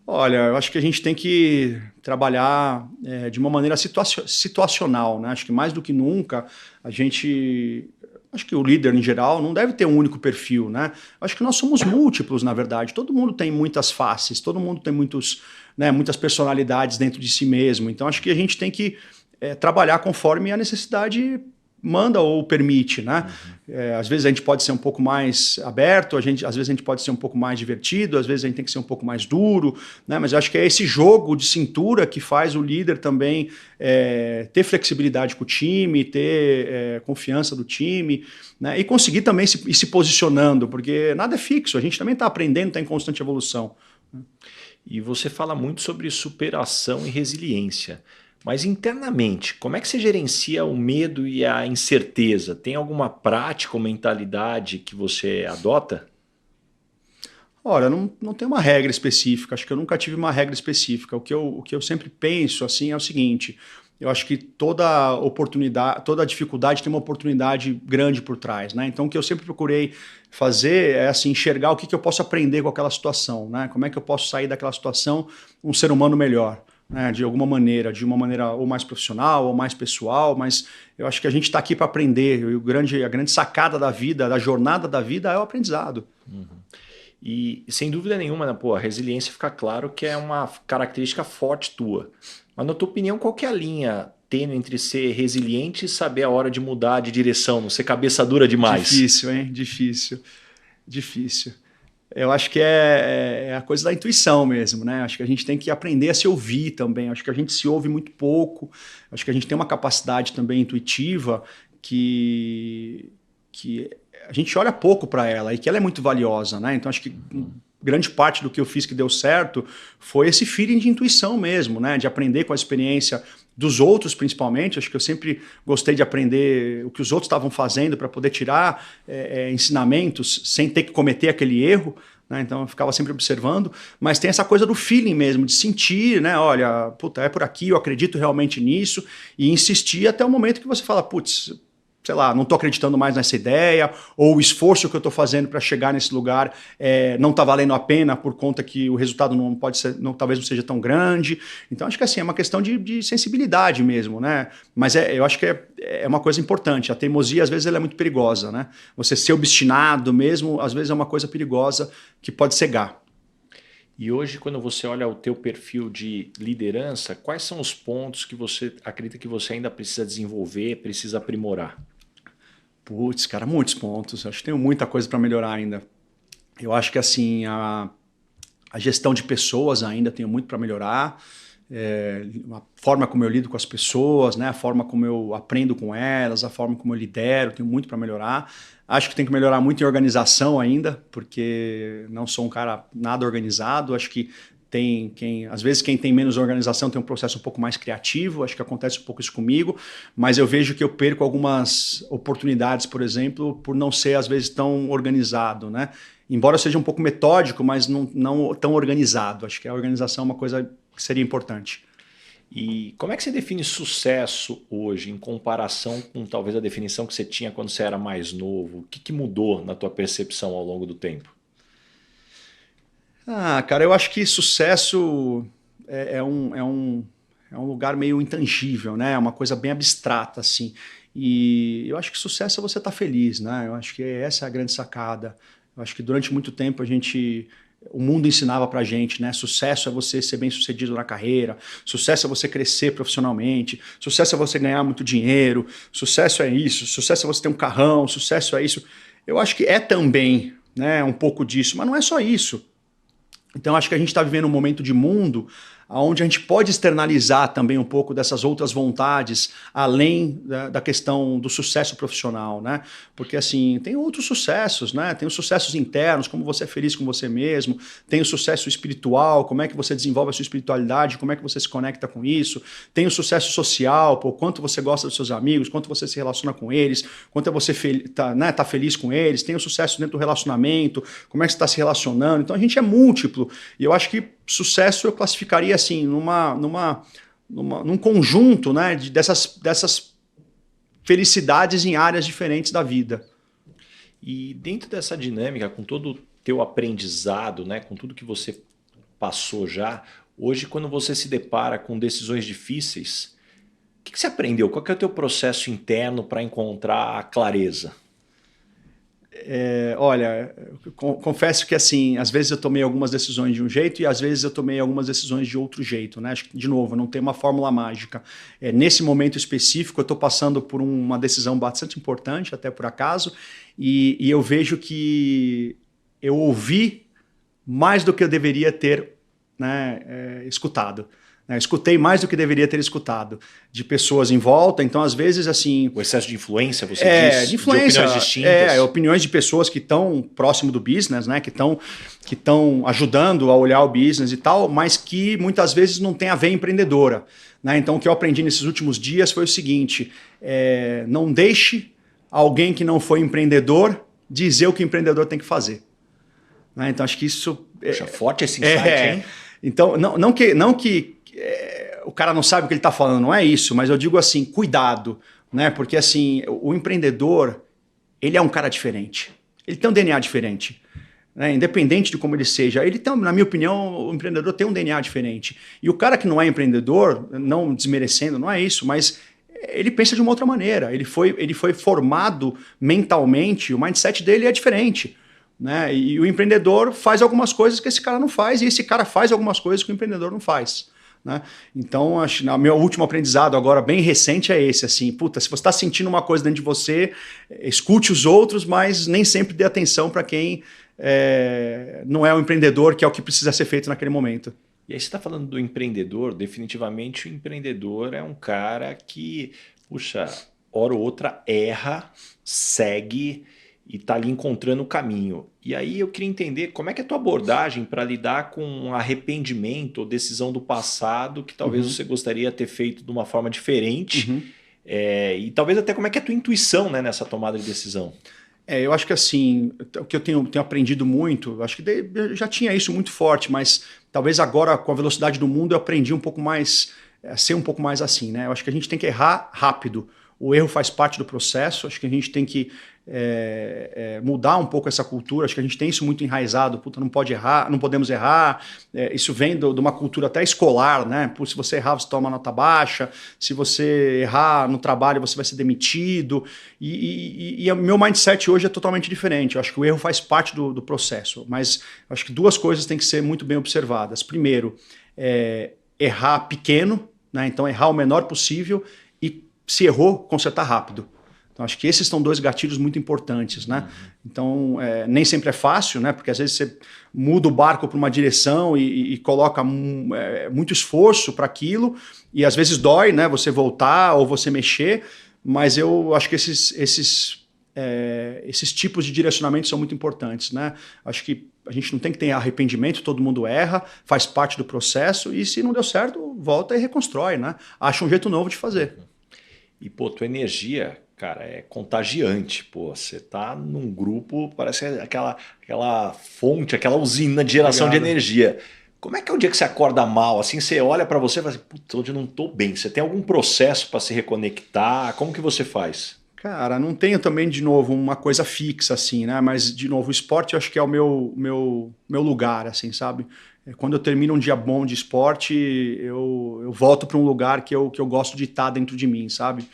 Speaker 2: Olha, eu acho que a gente tem que trabalhar de uma maneira situacional, né? Acho que mais do que nunca a gente, acho que o líder em geral não deve ter um único perfil, né? Acho que nós somos múltiplos, na verdade. Todo mundo tem muitas faces, todo mundo tem muitas personalidades dentro de si mesmo. Então acho que a gente tem que trabalhar conforme a necessidade manda ou permite, né? Às vezes a gente pode ser um pouco mais aberto, às vezes a gente pode ser um pouco mais divertido, às vezes a gente tem que ser um pouco mais duro, né? Mas eu acho que é esse jogo de cintura que faz o líder também ter flexibilidade com o time, ter confiança do time, né? E conseguir também ir se posicionando, porque nada é fixo, a gente também está aprendendo, está em constante evolução.
Speaker 1: E você fala muito sobre superação e resiliência. Mas internamente, como é que você gerencia o medo e a incerteza? Tem alguma prática ou mentalidade que você adota?
Speaker 2: Olha, não tem uma regra específica, acho que eu nunca tive uma regra específica. O que eu sempre penso assim é o seguinte: eu acho que toda oportunidade, toda dificuldade tem uma oportunidade grande por trás, né? Então o que eu sempre procurei fazer é assim, enxergar o que eu posso aprender com aquela situação, né? Como é que eu posso sair daquela situação um ser humano melhor, né? De alguma maneira, de uma maneira ou mais profissional ou mais pessoal, mas eu acho que a gente está aqui para aprender. E a grande sacada da vida, da jornada da vida é o aprendizado.
Speaker 1: E sem dúvida nenhuma, né, pô, a resiliência fica claro que é uma característica forte tua. Mas na tua opinião, qual que é a linha tênue entre ser resiliente e saber a hora de mudar de direção, não ser cabeça dura demais?
Speaker 2: Difícil, hein? Difícil. Difícil. Eu acho que é a coisa da intuição mesmo, né? Acho que a gente tem que aprender a se ouvir também. Acho que a gente se ouve muito pouco. Acho que a gente tem uma capacidade também intuitiva que a gente olha pouco para ela e que ela é muito valiosa, né? Então acho que grande parte do que eu fiz que deu certo foi esse feeling de intuição mesmo, né? De aprender com a experiência dos outros, principalmente. Acho que eu sempre gostei de aprender o que os outros estavam fazendo para poder tirar ensinamentos sem ter que cometer aquele erro, né? Então eu ficava sempre observando, mas tem essa coisa do feeling mesmo, de sentir, né? Olha, puta, é por aqui, eu acredito realmente nisso, e insistir até o momento que você fala, putz, sei lá, não estou acreditando mais nessa ideia, ou o esforço que eu estou fazendo para chegar nesse lugar não está valendo a pena por conta que o resultado não pode ser, talvez não seja tão grande. Então acho que assim, é uma questão de sensibilidade mesmo, né? Mas eu acho que é uma coisa importante. A teimosia, às vezes, ela é muito perigosa, né? Você ser obstinado mesmo, às vezes é uma coisa perigosa que pode cegar.
Speaker 1: E hoje, quando você olha o teu perfil de liderança, quais são os pontos que você acredita que você ainda precisa desenvolver, precisa aprimorar?
Speaker 2: Putz, cara, muitos pontos. Acho que tenho muita coisa para melhorar ainda. Eu acho que assim, a gestão de pessoas ainda tenho muito para melhorar. A forma como eu lido com as pessoas, né? A forma como eu aprendo com elas, a forma como eu lidero, tenho muito para melhorar. Acho que tem que melhorar muito em organização ainda, porque não sou um cara nada organizado. Acho que às vezes quem tem menos organização tem um processo um pouco mais criativo, acho que acontece um pouco isso comigo, mas eu vejo que eu perco algumas oportunidades, por exemplo, por não ser às vezes tão organizado, né? Embora eu seja um pouco metódico, mas não tão organizado. Acho que a organização é uma coisa que seria importante.
Speaker 1: E como é que você define sucesso hoje em comparação com talvez a definição que você tinha quando você era mais novo? O que mudou na tua percepção ao longo do tempo?
Speaker 2: Cara, eu acho que sucesso é um lugar meio intangível, né? É uma coisa bem abstrata, assim. E eu acho que sucesso é você estar feliz, né? Eu acho que essa é a grande sacada. Eu acho que durante muito tempo o mundo ensinava pra gente, né? Sucesso é você ser bem-sucedido na carreira, sucesso é você crescer profissionalmente, sucesso é você ganhar muito dinheiro, sucesso é isso, sucesso é você ter um carrão, sucesso é isso. Eu acho que é também, né, um pouco disso, mas não é só isso. Então acho que a gente está vivendo um momento de mundo onde a gente pode externalizar também um pouco dessas outras vontades, além da questão do sucesso profissional, né? Porque assim, tem outros sucessos, né? Tem os sucessos internos, como você é feliz com você mesmo, tem o sucesso espiritual, como é que você desenvolve a sua espiritualidade, como é que você se conecta com isso, tem o sucesso social, pô, quanto você gosta dos seus amigos, quanto você se relaciona com eles, quanto é você tá feliz com eles, tem o sucesso dentro do relacionamento, como é que você está se relacionando. Então a gente é múltiplo, e eu acho que sucesso eu classificaria assim num conjunto, né, dessas felicidades em áreas diferentes da vida.
Speaker 1: E dentro dessa dinâmica, com todo o teu aprendizado, né, com tudo que você passou já. Hoje, quando você se depara com decisões difíceis, o que você aprendeu? Qual que é o teu processo interno para encontrar a clareza?
Speaker 2: Olha, confesso que assim, às vezes eu tomei algumas decisões de um jeito e às vezes eu tomei algumas decisões de outro jeito, né? Acho que, de novo, não tem uma fórmula mágica. Nesse momento específico, eu estou passando por uma decisão bastante importante, até por acaso, e eu vejo que eu ouvi mais do que eu deveria ter, né, escutado. Escutei mais do que deveria ter escutado de pessoas em volta, então às vezes assim...
Speaker 1: O excesso de influência, você diz?
Speaker 2: De influência,
Speaker 1: de opiniões distintas?
Speaker 2: Opiniões de pessoas que estão próximo do business, né, que estão ajudando a olhar o business e tal, mas que muitas vezes não tem a veia empreendedora. Né? Então o que eu aprendi nesses últimos dias foi o seguinte, não deixe alguém que não foi empreendedor dizer o que o empreendedor tem que fazer. Né? Então acho que isso...
Speaker 1: Poxa, forte esse insight, hein?
Speaker 2: Então, não que o cara não sabe o que ele está falando, não é isso, mas eu digo assim, cuidado, né? Porque assim, o empreendedor, ele é um cara diferente, ele tem um DNA diferente, né? Independente de como ele seja, ele tem, na minha opinião, o empreendedor tem um DNA diferente. E o cara que não é empreendedor, não desmerecendo, não é isso, mas ele pensa de uma outra maneira, ele foi formado mentalmente, o mindset dele é diferente. Né? E o empreendedor faz algumas coisas que esse cara não faz, e esse cara faz algumas coisas que o empreendedor não faz. Né? Então, acho que o meu último aprendizado agora, bem recente, é esse. Assim, puta, se você está sentindo uma coisa dentro de você, escute os outros, mas nem sempre dê atenção para quem não é o empreendedor, que é o que precisa ser feito naquele momento.
Speaker 1: E aí você está falando do empreendedor, definitivamente o empreendedor é um cara que, puxa, hora ou outra erra, segue e está ali encontrando o caminho. E aí eu queria entender como é que é a tua abordagem para lidar com um arrependimento ou decisão do passado que talvez você gostaria de ter feito de uma forma diferente, e talvez até como é que é a tua intuição, né, nessa tomada de decisão.
Speaker 2: Eu acho que assim, o que eu tenho aprendido muito, acho que eu já tinha isso muito forte, mas talvez agora com a velocidade do mundo eu aprendi um pouco mais, a ser um pouco mais assim, né? Eu acho que a gente tem que errar rápido. O erro faz parte do processo, acho que a gente tem que mudar um pouco essa cultura, acho que a gente tem isso muito enraizado, puta, não pode errar, não podemos errar, isso vem de uma cultura até escolar, né? Se você errar, você toma nota baixa, se você errar no trabalho, você vai ser demitido, e o meu mindset hoje é totalmente diferente, eu acho que o erro faz parte do processo, mas acho que duas coisas têm que ser muito bem observadas. Primeiro, errar pequeno, né? Então errar o menor possível, e se errou, consertar rápido. Então, acho que esses são dois gatilhos muito importantes, né? Então, nem sempre é fácil, né? Porque às vezes você muda o barco para uma direção e coloca muito esforço para aquilo, e às vezes dói, né? Você voltar ou você mexer, mas eu acho que esses tipos de direcionamento são muito importantes, né? Acho que a gente não tem que ter arrependimento, todo mundo erra, faz parte do processo, e se não deu certo, volta e reconstrói, né? Acha um jeito novo de fazer.
Speaker 1: E, pô, tua energia, cara, é contagiante. Pô, você tá num grupo, parece aquela fonte, aquela usina de geração de energia. Como é que é o dia que você acorda mal, assim, você olha para você e fala assim, putz, hoje eu não tô bem. Você tem algum processo para se reconectar? Como que você faz?
Speaker 2: Cara, não tenho também, de novo, uma coisa fixa, assim, né? Mas, de novo, o esporte eu acho que é o meu lugar, assim, sabe? Quando eu termino um dia bom de esporte, eu volto para um lugar que eu gosto de estar dentro de mim, sabe?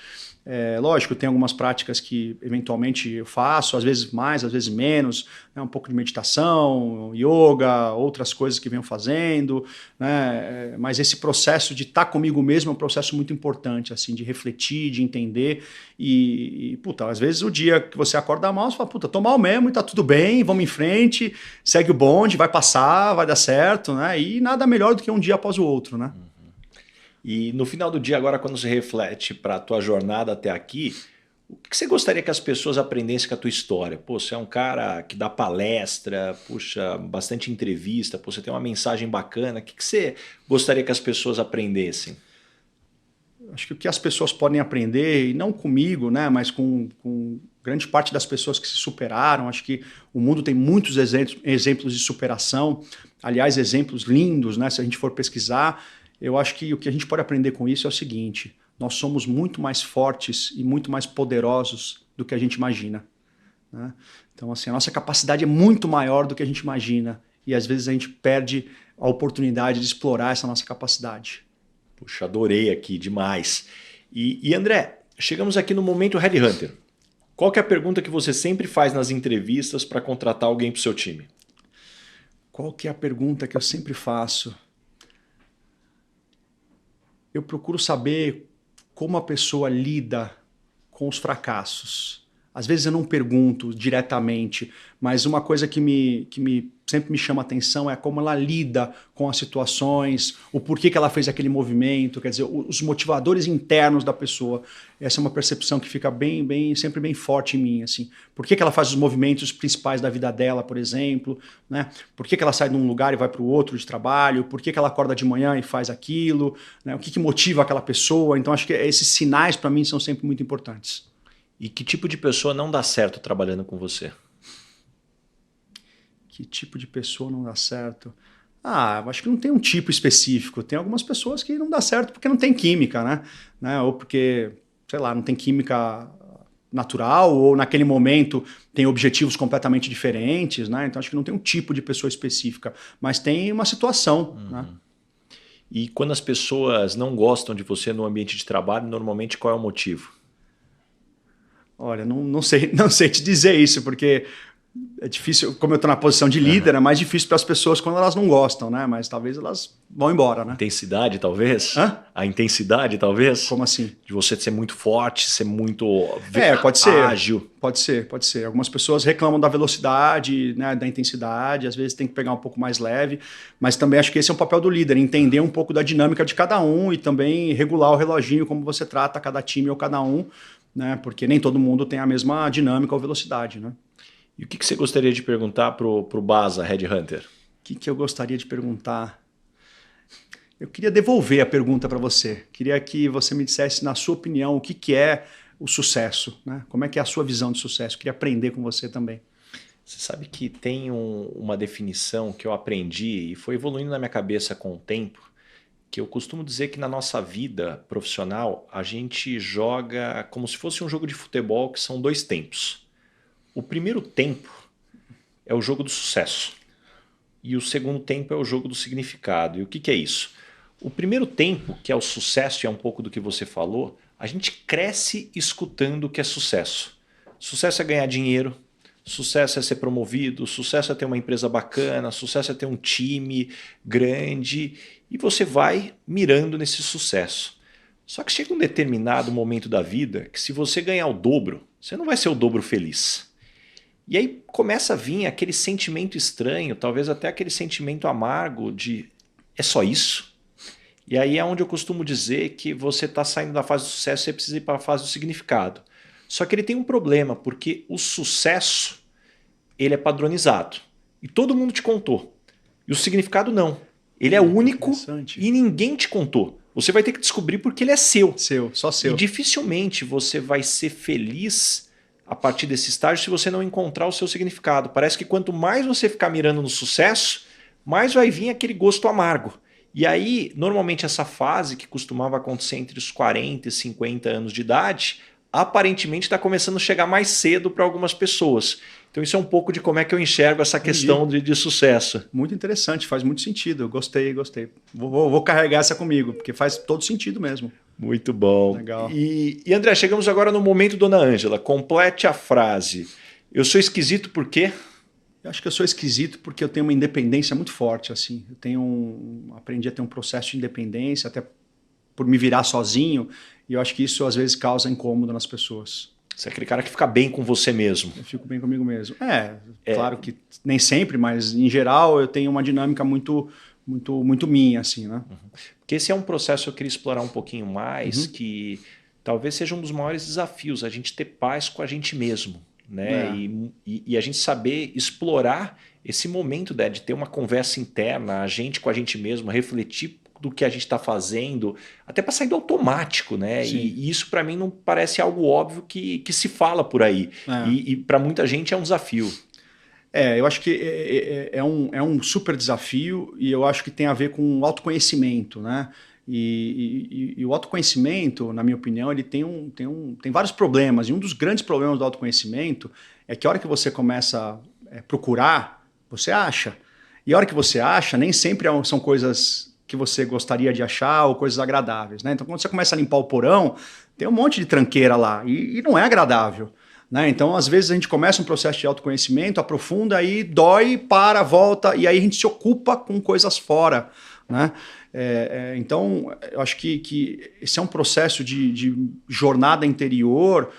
Speaker 2: Lógico, tem algumas práticas que eventualmente eu faço, às vezes mais, às vezes menos, né? Um pouco de meditação, yoga, outras coisas que venho fazendo, né? Mas esse processo de estar comigo mesmo é um processo muito importante, assim, de refletir, de entender puta, às vezes o dia que você acorda mal, você fala, puta, tô mal mesmo e tá tudo bem, vamos em frente, segue o bonde, vai passar, vai dar certo, né? E nada melhor do que um dia após o outro, né?
Speaker 1: E no final do dia, agora, quando você reflete para a tua jornada até aqui, o que você gostaria que as pessoas aprendessem com a tua história? Pô, você é um cara que dá palestra, puxa, bastante entrevista, pô, você tem uma mensagem bacana. O que você gostaria que as pessoas aprendessem?
Speaker 2: Acho que o que as pessoas podem aprender, e não comigo, né, mas com grande parte das pessoas que se superaram, acho que o mundo tem muitos exemplos de superação, aliás, exemplos lindos, né, se a gente for pesquisar. Eu acho que o que a gente pode aprender com isso é o seguinte: nós somos muito mais fortes e muito mais poderosos do que a gente imagina, né? Então, assim, a nossa capacidade é muito maior do que a gente imagina. e às vezes a gente perde a oportunidade de explorar essa nossa capacidade.
Speaker 1: Puxa, adorei aqui, demais. E André, chegamos aqui no momento Headhunter. Qual que é a pergunta que você sempre faz nas entrevistas para contratar alguém para o seu time?
Speaker 2: Qual que é a pergunta que eu sempre faço? Eu procuro saber como a pessoa lida com os fracassos. Às vezes eu não pergunto diretamente, mas uma coisa que sempre me chama a atenção é como ela lida com as situações, o porquê que ela fez aquele movimento, quer dizer, os motivadores internos da pessoa. Essa é uma percepção que fica sempre bem forte em mim. Assim. Por que ela faz os movimentos principais da vida dela, por exemplo? Né? Por que ela sai de um lugar e vai para o outro de trabalho? Por que ela acorda de manhã e faz aquilo? Né? O que motiva aquela pessoa? Então, acho que esses sinais, para mim, são sempre muito importantes.
Speaker 1: E que tipo de pessoa não dá certo trabalhando com você?
Speaker 2: Que tipo de pessoa não dá certo? Acho que não tem um tipo específico. Tem algumas pessoas que não dá certo porque não tem química, né? Ou porque, sei lá, não tem química natural, ou naquele momento tem objetivos completamente diferentes, né? Então acho que não tem um tipo de pessoa específica, mas tem uma situação, né?
Speaker 1: E quando as pessoas não gostam de você no ambiente de trabalho, normalmente qual é o motivo?
Speaker 2: Olha, não sei te dizer isso, porque é difícil, como eu estou na posição de líder, é mais difícil para as pessoas quando elas não gostam, né? Mas talvez elas vão embora, né?
Speaker 1: Intensidade, talvez?
Speaker 2: Hã?
Speaker 1: A intensidade, talvez?
Speaker 2: Como assim?
Speaker 1: De você ser muito forte, ser muito
Speaker 2: pode ser.
Speaker 1: ágil.
Speaker 2: Pode ser. Algumas pessoas reclamam da velocidade, né, da intensidade, às vezes tem que pegar um pouco mais leve, mas também acho que esse é um papel do líder, entender um pouco da dinâmica de cada um e também regular o reloginho, como você trata cada time ou cada um, né? Porque nem todo mundo tem a mesma dinâmica ou velocidade, né?
Speaker 1: E o que você gostaria de perguntar pro Baza, Headhunter?
Speaker 2: O que eu gostaria de perguntar? Eu queria devolver a pergunta para você. Queria que você me dissesse, na sua opinião, o que é o sucesso, né? Como é que é a sua visão de sucesso? Queria aprender com você também.
Speaker 1: Você sabe que tem uma definição que eu aprendi e foi evoluindo na minha cabeça com o tempo, que eu costumo dizer que na nossa vida profissional a gente joga como se fosse um jogo de futebol, que são 2 tempos. O primeiro tempo é o jogo do sucesso e o segundo tempo é o jogo do significado. E o que é isso? O primeiro tempo, que é o sucesso, e é um pouco do que você falou, a gente cresce escutando o que é sucesso. Sucesso é ganhar dinheiro, sucesso é ser promovido, sucesso é ter uma empresa bacana, sucesso é ter um time grande, e você vai mirando nesse sucesso. Só que chega um determinado momento da vida que, se você ganhar o dobro, você não vai ser o dobro feliz. E aí começa a vir aquele sentimento estranho, talvez até aquele sentimento amargo de é só isso? E aí é onde eu costumo dizer que você está saindo da fase do sucesso e você precisa ir para a fase do significado. Só que ele tem um problema, porque o sucesso ele é padronizado. E todo mundo te contou. E o significado não. Ele é único e ninguém te contou. Você vai ter que descobrir porque ele é seu.
Speaker 2: Só seu.
Speaker 1: E dificilmente você vai ser feliz a partir desse estágio se você não encontrar o seu significado. Parece que quanto mais você ficar mirando no sucesso, mais vai vir aquele gosto amargo. E aí, normalmente essa fase, que costumava acontecer entre os 40 e 50 anos de idade, aparentemente está começando a chegar mais cedo para algumas pessoas. Então isso é um pouco de como é que eu enxergo essa questão de sucesso.
Speaker 2: Muito interessante, faz muito sentido. Eu gostei. Vou carregar essa comigo, porque faz todo sentido mesmo.
Speaker 1: Muito bom.
Speaker 2: Legal.
Speaker 1: E André, chegamos agora no momento Dona Ângela. Complete a frase. Eu sou esquisito por quê?
Speaker 2: Eu acho que eu sou esquisito porque eu tenho uma independência muito forte. Assim. Aprendi a ter um processo de independência, até por me virar sozinho, e eu acho que isso às vezes causa incômodo nas pessoas.
Speaker 1: Você é aquele cara que fica bem com você mesmo.
Speaker 2: Eu fico bem comigo mesmo. Claro que nem sempre, mas em geral eu tenho uma dinâmica muito minha, assim, né?
Speaker 1: Porque esse é um processo que eu queria explorar um pouquinho mais, que talvez seja um dos maiores desafios, a gente ter paz com a gente mesmo, né? E a gente saber explorar esse momento, né, de ter uma conversa interna, a gente com a gente mesmo, refletir do que a gente está fazendo, até para sair do automático, né? E isso para mim não parece algo óbvio que se fala por aí. E para muita gente é um desafio.
Speaker 2: Eu acho que é um super desafio, e eu acho que tem a ver com autoconhecimento, né? E o autoconhecimento, na minha opinião, ele tem vários problemas. E um dos grandes problemas do autoconhecimento é que a hora que você começa a procurar, você acha. E a hora que você acha, nem sempre são coisas que você gostaria de achar ou coisas agradáveis, né? Então, quando você começa a limpar o porão, tem um monte de tranqueira lá e não é agradável, né? Então, às vezes, a gente começa um processo de autoconhecimento, aprofunda, aí dói, para, volta, e aí a gente se ocupa com coisas fora, né? Então, eu acho que esse é um processo de jornada interior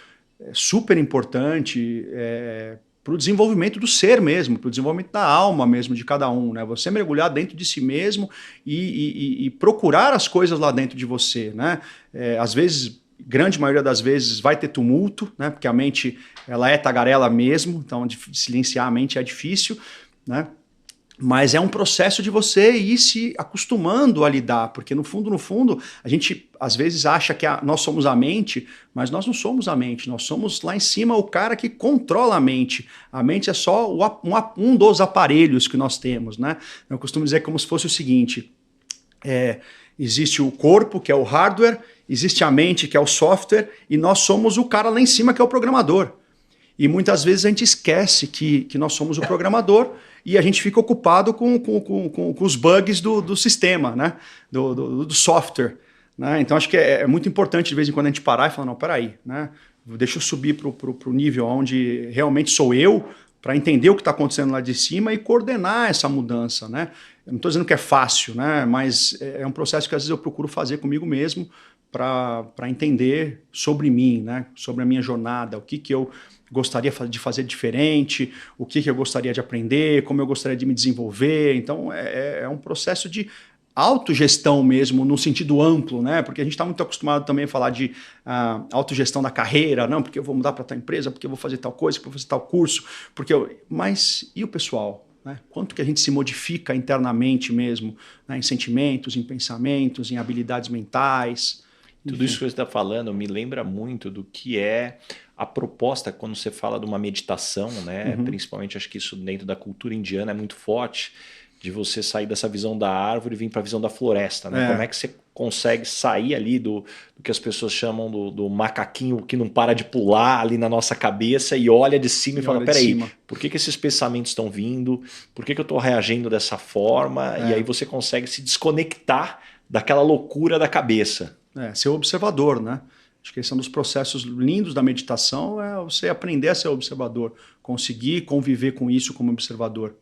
Speaker 2: super importante para o desenvolvimento do ser mesmo, para o desenvolvimento da alma mesmo de cada um, né? Você mergulhar dentro de si mesmo e procurar as coisas lá dentro de você, né? Às vezes, grande maioria das vezes, vai ter tumulto, né? Porque a mente ela é tagarela mesmo, então de silenciar a mente é difícil, né? Mas é um processo de você ir se acostumando a lidar, porque no fundo, a gente às vezes acha que nós somos a mente, mas nós não somos a mente, nós somos lá em cima o cara que controla a mente. A mente é só um dos aparelhos que nós temos, né? Eu costumo dizer como se fosse o seguinte, existe o corpo, que é o hardware, existe a mente, que é o software, e nós somos o cara lá em cima, que é o programador. E muitas vezes a gente esquece que nós somos o programador e a gente fica ocupado com os bugs do sistema, né? do software. Né? Então acho que é muito importante de vez em quando a gente parar e falar, não, peraí, né? Deixa eu subir para o nível onde realmente sou eu, para entender o que está acontecendo lá de cima e coordenar essa mudança. Né? Eu não estou dizendo que é fácil, né? Mas é um processo que às vezes eu procuro fazer comigo mesmo para entender sobre mim, né? Sobre a minha jornada, o que eu gostaria de fazer diferente, o que eu gostaria de aprender, como eu gostaria de me desenvolver. Então, é um processo de autogestão mesmo, no sentido amplo, né? Porque a gente está muito acostumado também a falar de autogestão da carreira, não, porque eu vou mudar para tal empresa, porque eu vou fazer tal coisa, porque eu vou fazer tal curso, mas e o pessoal? Né? Quanto que a gente se modifica internamente mesmo, né? Em sentimentos, em pensamentos, em habilidades mentais.
Speaker 1: Tudo isso que você está falando me lembra muito do que é a proposta quando você fala de uma meditação, né? Principalmente acho que isso dentro da cultura indiana é muito forte, de você sair dessa visão da árvore e vir para a visão da floresta. Né? Como é que você consegue sair ali do que as pessoas chamam do macaquinho que não para de pular ali na nossa cabeça e olha de cima e fala, peraí, por que esses pensamentos estão vindo? Por que eu estou reagindo dessa forma? E aí você consegue se desconectar daquela loucura da cabeça.
Speaker 2: Ser observador, né? Acho que esse é um dos processos lindos da meditação, é você aprender a ser observador, conseguir conviver com isso como observador.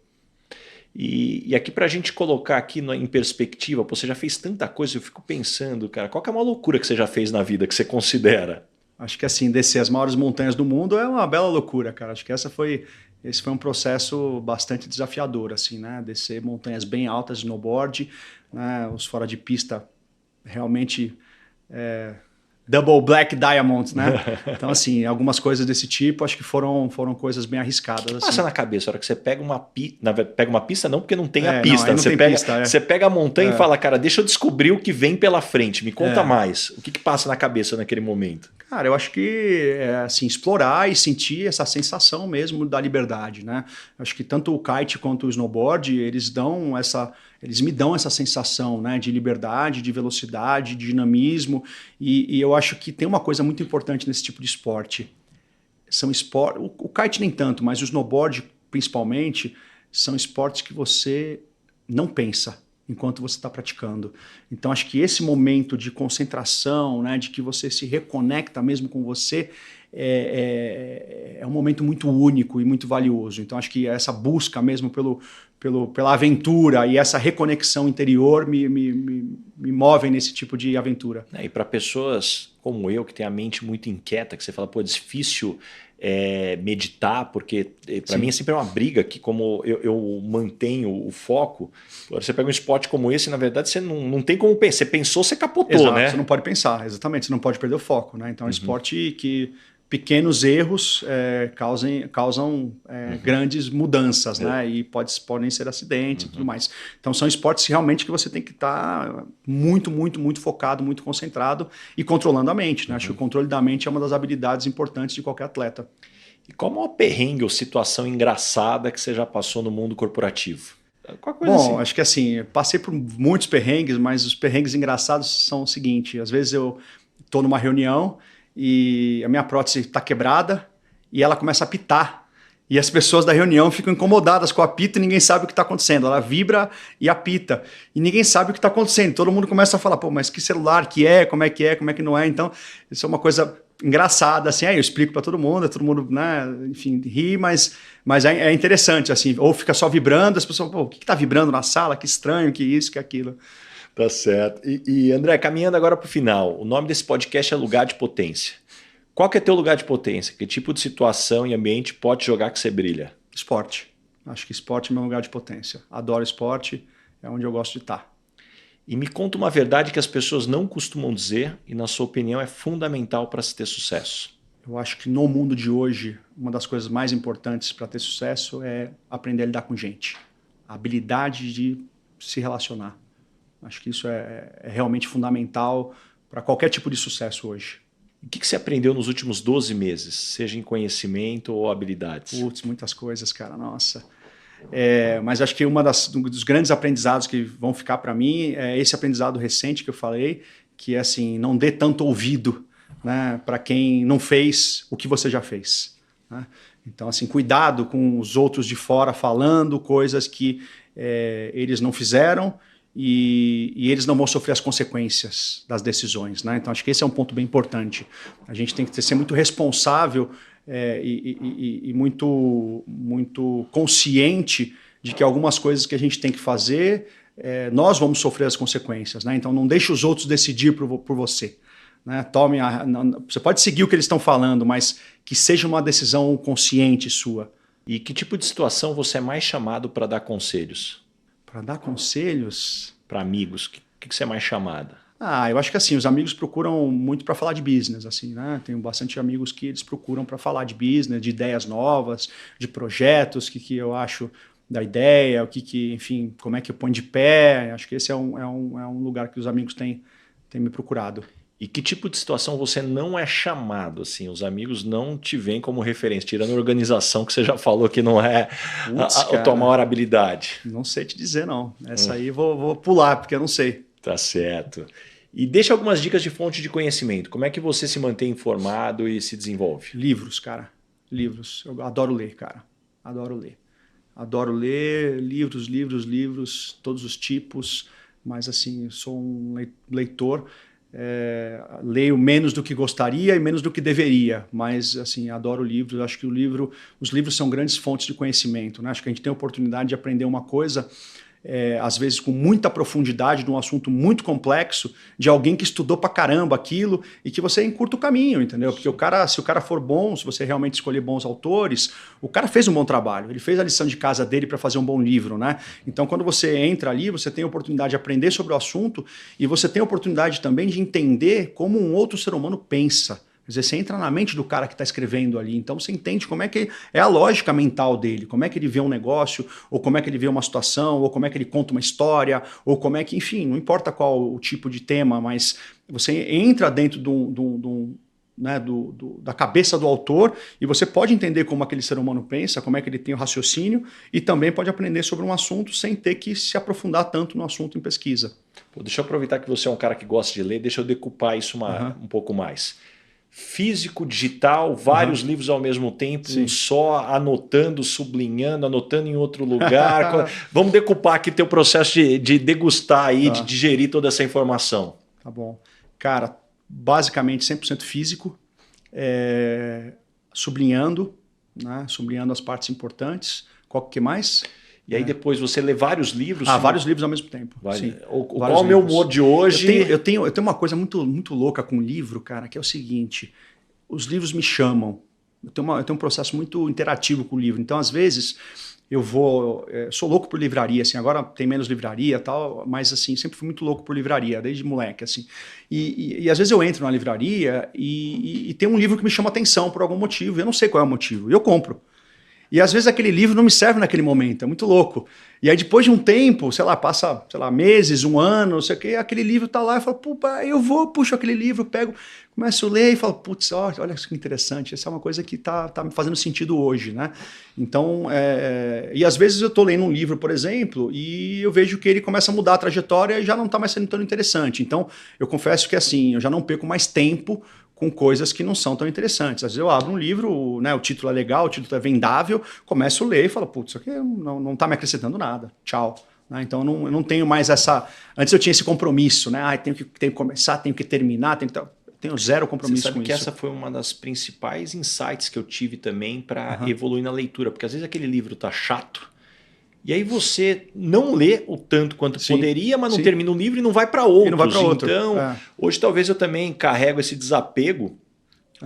Speaker 1: E aqui para a gente colocar aqui em perspectiva, você já fez tanta coisa, eu fico pensando, cara, qual que é uma loucura que você já fez na vida, que você considera?
Speaker 2: Acho que assim, descer as maiores montanhas do mundo é uma bela loucura, cara. Acho que esse foi um processo bastante desafiador, assim, né? Descer montanhas bem altas de snowboard, né? Os fora de pista realmente... Double Black Diamonds, né? Então, assim, algumas coisas desse tipo, acho que foram coisas bem arriscadas.
Speaker 1: O que
Speaker 2: assim.
Speaker 1: passa na cabeça a hora que você pega uma pista? Não, porque não tem a pista.
Speaker 2: Não
Speaker 1: você,
Speaker 2: tem pista,
Speaker 1: você pega a montanha e fala, cara, deixa eu descobrir o que vem pela frente. Me conta mais. O que passa na cabeça naquele momento?
Speaker 2: Cara, eu acho que assim, explorar e sentir essa sensação mesmo da liberdade, né? Acho que tanto o kite quanto o snowboard, eles me dão essa sensação, né, de liberdade, de velocidade, de dinamismo, e eu acho que tem uma coisa muito importante nesse tipo de esporte. O kite nem tanto, mas o snowboard principalmente, são esportes que você não pensa enquanto você está praticando. Então acho que esse momento de concentração, né, de que você se reconecta mesmo com você, é um momento muito único e muito valioso. Então acho que essa busca mesmo pela aventura e essa reconexão interior me movem nesse tipo de aventura.
Speaker 1: E para pessoas como eu, que tem a mente muito inquieta, que você fala, pô, é difícil meditar, porque para mim é sempre uma briga que como eu mantenho o foco. Você pega um esporte como esse, na verdade você não tem como pensar. Você pensou, você capotou.
Speaker 2: Exato,
Speaker 1: né?
Speaker 2: Você não pode pensar, exatamente, você não pode perder o foco. Né? Então é um esporte que pequenos erros causam grandes mudanças, né? E podem ser acidentes e tudo mais. Então são esportes realmente que você tem que estar muito, muito, muito focado, muito concentrado e controlando a mente. Né? Acho que o controle da mente é uma das habilidades importantes de qualquer atleta.
Speaker 1: E qual é o maior perrengue ou situação engraçada que você já passou no mundo corporativo?
Speaker 2: Bom, acho que assim, passei por muitos perrengues, mas os perrengues engraçados são o seguinte, às vezes eu estou numa reunião e a minha prótese está quebrada e ela começa a pitar. E as pessoas da reunião ficam incomodadas com o apito e ninguém sabe o que está acontecendo. Ela vibra e apita. E ninguém sabe o que está acontecendo. Todo mundo começa a falar, pô, mas que celular que é, como é que não é. Então, isso é uma coisa engraçada, assim. Aí eu explico para todo mundo, né, enfim, ri, mas é interessante, assim. Ou fica só vibrando, as pessoas, pô, o que está vibrando na sala? Que estranho, que isso, que aquilo.
Speaker 1: Tá certo. E André, caminhando agora para o final, o nome desse podcast é Lugar de Potência. Qual que é teu lugar de potência? Que tipo de situação e ambiente pode jogar que você brilha?
Speaker 2: Esporte. Acho que esporte é meu lugar de potência. Adoro esporte, é onde eu gosto de estar.
Speaker 1: E me conta uma verdade que as pessoas não costumam dizer e, na sua opinião, é fundamental para se ter sucesso.
Speaker 2: Eu acho que no mundo de hoje, uma das coisas mais importantes para ter sucesso é aprender a lidar com gente. A habilidade de se relacionar. Acho que isso é realmente fundamental para qualquer tipo de sucesso hoje.
Speaker 1: O que você aprendeu nos últimos 12 meses, seja em conhecimento ou habilidades?
Speaker 2: Putz, muitas coisas, cara, nossa. Mas acho que dos grandes aprendizados que vão ficar para mim é esse aprendizado recente que eu falei, que é assim, não dê tanto ouvido, né, para quem não fez o que você já fez. Né? Então, assim, cuidado com os outros de fora falando coisas que eles não fizeram, e eles não vão sofrer as consequências das decisões. Né? Então, acho que esse é um ponto bem importante. A gente tem que ser muito responsável e muito, muito consciente de que algumas coisas que a gente tem que fazer, nós vamos sofrer as consequências. Né? Então, não deixe os outros decidir por você. Né? Você pode seguir o que eles estão falando, mas que seja uma decisão consciente sua.
Speaker 1: E que tipo de situação você é mais chamado para dar conselhos?
Speaker 2: Para dar conselhos?
Speaker 1: Para amigos, o que você é mais chamada?
Speaker 2: Eu acho que assim, os amigos procuram muito para falar de business, assim, né? Tenho bastante amigos que eles procuram para falar de business, de ideias novas, de projetos, o que eu acho da ideia, enfim, como é que eu ponho de pé. Acho que esse é um lugar que os amigos têm me procurado.
Speaker 1: E que tipo de situação você não é chamado? Assim, os amigos não te veem como referência, tirando a organização que você já falou que não é a tua maior habilidade.
Speaker 2: Não sei te dizer, não. Essa aí vou pular, porque eu não sei.
Speaker 1: Tá certo. E deixa algumas dicas de fonte de conhecimento. Como é que você se mantém informado e se desenvolve?
Speaker 2: Livros, cara. Livros. Eu adoro ler, cara. Adoro ler. Adoro ler livros, todos os tipos. Mas, assim, sou um leitor. Leio menos do que gostaria e menos do que deveria, mas assim, adoro livros. Acho que os livros são grandes fontes de conhecimento, né? Acho que a gente tem a oportunidade de aprender uma coisa, às vezes com muita profundidade, de um assunto muito complexo, de alguém que estudou pra caramba aquilo e que você encurta o caminho, entendeu? Porque se o cara for bom, se você realmente escolher bons autores, o cara fez um bom trabalho, ele fez a lição de casa dele para fazer um bom livro, né? Então, quando você entra ali, você tem a oportunidade de aprender sobre o assunto e você tem a oportunidade também de entender como um outro ser humano pensa. Quer dizer, você entra na mente do cara que está escrevendo ali, então você entende como é que é a lógica mental dele, como é que ele vê um negócio, ou como é que ele vê uma situação, ou como é que ele conta uma história, ou como é que, enfim, não importa qual o tipo de tema, mas você entra dentro da cabeça do autor e você pode entender como aquele ser humano pensa, como é que ele tem o raciocínio e também pode aprender sobre um assunto sem ter que se aprofundar tanto no assunto em pesquisa.
Speaker 1: Deixa eu aproveitar que você é um cara que gosta de ler, deixa eu decupar isso um pouco mais. Físico, digital, vários livros ao mesmo tempo, um só, anotando, sublinhando, anotando em outro lugar. Vamos decupar aqui teu processo de degustar aí, de digerir toda essa informação.
Speaker 2: Tá bom. Cara, basicamente 100% físico, sublinhando, né? Sublinhando as partes importantes. Qual que mais?
Speaker 1: E aí depois você lê vários livros?
Speaker 2: Vários livros ao mesmo tempo. Sim,
Speaker 1: qual é o meu humor de hoje?
Speaker 2: Eu tenho uma coisa muito, muito louca com o livro, cara, que é o seguinte, os livros me chamam. Eu tenho um processo muito interativo com o livro. Então, às vezes, eu sou louco por livraria, assim, agora tem menos livraria e tal, mas assim, sempre fui muito louco por livraria, desde moleque, assim. E às vezes eu entro na livraria e tem um livro que me chama atenção por algum motivo, eu não sei qual é o motivo, e eu compro. E às vezes aquele livro não me serve naquele momento, é muito louco. E aí depois de um tempo, passa, meses, um ano, não sei o quê, aquele livro tá lá, eu falo, puxo aquele livro, pego, começo a ler e falo, putz, olha que interessante, essa é uma coisa que tá me fazendo sentido hoje, né? Então, e às vezes eu tô lendo um livro, por exemplo, e eu vejo que ele começa a mudar a trajetória e já não tá mais sendo tão interessante. Então, eu confesso que assim, eu já não perco mais tempo com coisas que não são tão interessantes. Às vezes eu abro um livro, né, o título é legal, o título é vendável, começo a ler e falo, putz, isso aqui não está me acrescentando nada, tchau. Né? Então eu não tenho mais essa... Antes eu tinha esse compromisso, né? Tenho que começar, tenho que terminar, tenho zero compromisso
Speaker 1: com isso. Você sabe que
Speaker 2: isso.
Speaker 1: essa foi uma das principais insights que eu tive também para evoluir na leitura, porque às vezes aquele livro tá chato, e aí você não lê o tanto quanto poderia, mas não termina o livro e não vai para outros.
Speaker 2: Não vai para outro.
Speaker 1: Então, hoje talvez eu também carrego esse desapego.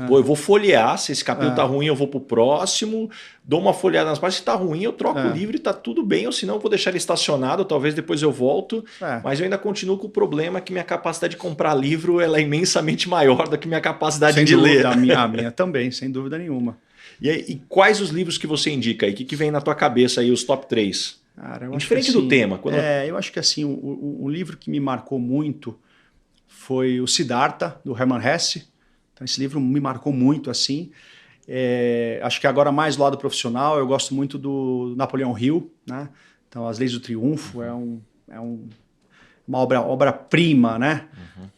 Speaker 1: Pô, eu vou folhear, se esse capítulo tá ruim eu vou pro próximo, dou uma folheada nas páginas, se tá ruim eu troco o livro e tá tudo bem, ou senão eu vou deixar ele estacionado, talvez depois eu volto, mas eu ainda continuo com o problema que minha capacidade de comprar livro ela é imensamente maior do que minha capacidade de ler.
Speaker 2: A minha também, sem dúvida nenhuma.
Speaker 1: E quais os livros que você indica aí? O que vem na tua cabeça aí, os top 3?
Speaker 2: Cara,
Speaker 1: Diferente do tema.
Speaker 2: Eu acho que assim, o livro que me marcou muito foi o Siddhartha, do Hermann Hesse. Então, esse livro me marcou muito, assim. Acho que agora mais do lado profissional, eu gosto muito do Napoleão Hill, né? Então, As Leis do Triunfo uma obra-prima, né?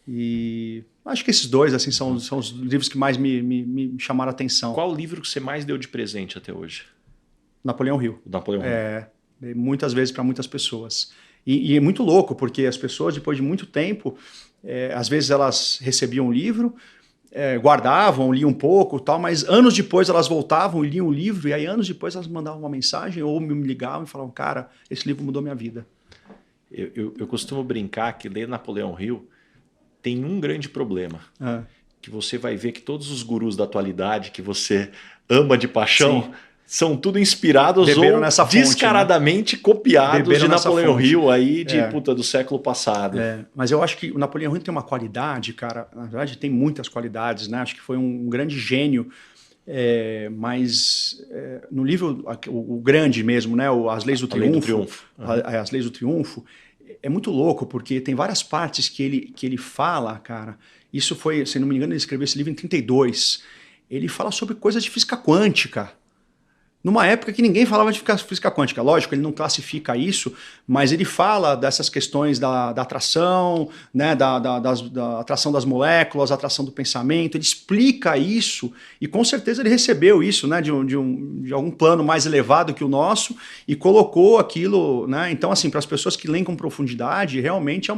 Speaker 2: E acho que esses dois assim, são os livros que mais me chamaram a atenção.
Speaker 1: Qual o livro que você mais deu de presente até hoje?
Speaker 2: Napoleão Hill.
Speaker 1: Napoleão Hill.
Speaker 2: Muitas vezes para muitas pessoas. E é muito louco, porque as pessoas, depois de muito tempo, às vezes elas recebiam um livro, guardavam, liam um pouco, tal, mas anos depois elas voltavam e liam o livro, e aí anos depois elas mandavam uma mensagem ou me ligavam e falavam, cara, esse livro mudou minha vida.
Speaker 1: Eu costumo brincar que ler Napoleão Hill tem um grande problema, que você vai ver que todos os gurus da atualidade que você ama de paixão são tudo inspirados
Speaker 2: beberam
Speaker 1: ou
Speaker 2: nessa fonte,
Speaker 1: descaradamente copiados
Speaker 2: beberam
Speaker 1: de Napoleão Hill aí do século passado.
Speaker 2: Mas eu acho que o Napoleão Hill tem uma qualidade, cara, na verdade tem muitas qualidades, né? Acho que foi um grande gênio, mas no livro, o grande mesmo, né? As Leis do Triunfo. As Leis do Triunfo, é muito louco, porque tem várias partes que ele fala, cara. Isso foi, se não me engano, ele escreveu esse livro em 1932. Ele fala sobre coisas de física quântica. Numa época que ninguém falava de física quântica. Lógico, ele não classifica isso, mas ele fala dessas questões da atração, né, da atração das moléculas, atração do pensamento. Ele explica isso e com certeza ele recebeu isso, né, de algum plano mais elevado que o nosso e colocou aquilo, né? Então, assim, para as pessoas que leem com profundidade, realmente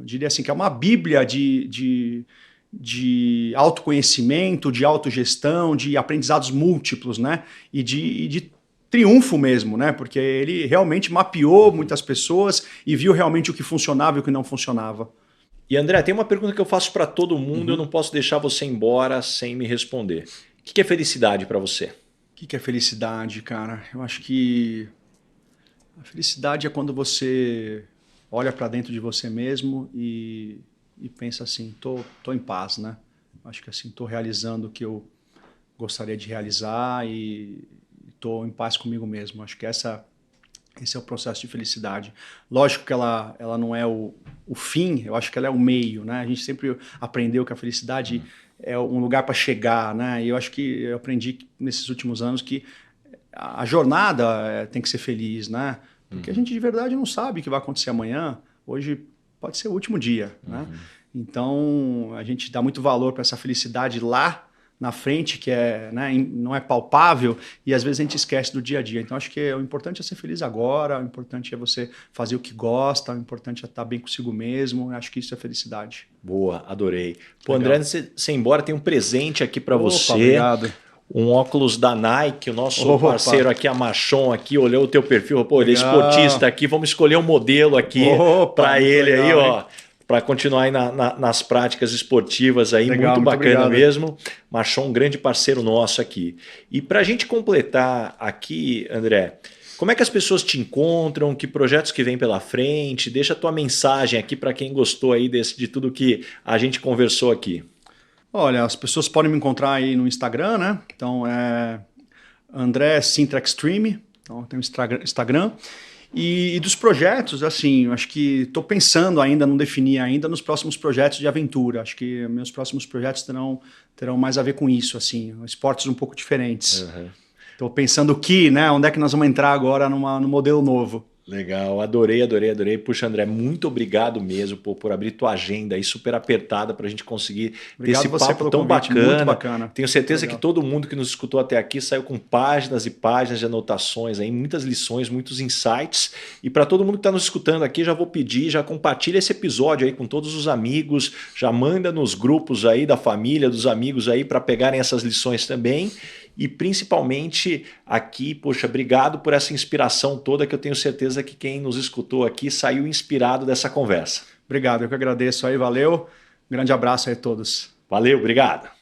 Speaker 2: diria assim, que é uma bíblia de autoconhecimento, de autogestão, de aprendizados múltiplos, né? E de triunfo mesmo, né? Porque ele realmente mapeou muitas pessoas e viu realmente o que funcionava e o que não funcionava.
Speaker 1: E André, tem uma pergunta que eu faço para todo mundo, eu não posso deixar você embora sem me responder. O que é felicidade para você?
Speaker 2: O que é felicidade, cara? Eu acho que a felicidade é quando você olha para dentro de você mesmo e pensa assim, tô em paz, né? Acho que assim, tô realizando o que eu gostaria de realizar e tô em paz comigo mesmo. Acho que esse é o processo de felicidade. Lógico que ela não é o fim, eu acho que ela é o meio, né? A gente sempre aprendeu que a felicidade é um lugar para chegar, né? E eu acho que eu aprendi nesses últimos anos que a jornada tem que ser feliz, né? Porque a gente de verdade não sabe o que vai acontecer amanhã. Hoje pode ser o último dia, né? Então, a gente dá muito valor para essa felicidade lá na frente, que né, não é palpável, e às vezes a gente esquece do dia a dia. Então, acho que o importante é ser feliz agora, o importante é você fazer o que gosta, o importante é estar bem consigo mesmo. Acho que isso é felicidade.
Speaker 1: Boa, adorei. Pô, André, antes de você ir embora, tem um presente aqui para você.
Speaker 2: Obrigado.
Speaker 1: Um óculos da Nike, o nosso parceiro aqui, a Machon, aqui, olhou o teu perfil, pô, ele é esportista aqui, vamos escolher um modelo aqui para ele legal, aí, ó, para continuar aí nas práticas esportivas aí, legal, muito bacana mesmo. Machon, um grande parceiro nosso aqui. E para a gente completar aqui, André, como é que as pessoas te encontram, que projetos que vem pela frente, deixa a tua mensagem aqui para quem gostou aí de tudo que a gente conversou aqui.
Speaker 2: Olha, as pessoas podem me encontrar aí no Instagram, né? Então é André Sintra Extreme, então tem o Instagram. E dos projetos, assim, acho que estou pensando ainda, não defini ainda, nos próximos projetos de aventura. Acho que meus próximos projetos terão mais a ver com isso, assim, esportes um pouco diferentes. Estou pensando né, onde é que nós vamos entrar agora no modelo novo.
Speaker 1: Legal, adorei, adorei, adorei. Puxa, André, muito obrigado mesmo por abrir tua agenda aí super apertada para a gente conseguir ter
Speaker 2: Obrigado
Speaker 1: esse
Speaker 2: você
Speaker 1: papo
Speaker 2: pelo
Speaker 1: tão
Speaker 2: convite,
Speaker 1: bacana.
Speaker 2: muito bacana.
Speaker 1: Tenho certeza
Speaker 2: Legal.
Speaker 1: que todo mundo que nos escutou até aqui saiu com páginas e páginas de anotações aí, muitas lições, muitos insights. E para todo mundo que está nos escutando aqui, já vou pedir, já compartilha esse episódio aí com todos os amigos, já manda nos grupos aí da família, dos amigos aí para pegarem essas lições também. E principalmente aqui, poxa, obrigado por essa inspiração toda que eu tenho certeza que quem nos escutou aqui saiu inspirado dessa conversa.
Speaker 2: Obrigado, eu que agradeço aí, valeu. Um grande abraço aí a todos.
Speaker 1: Valeu, obrigado.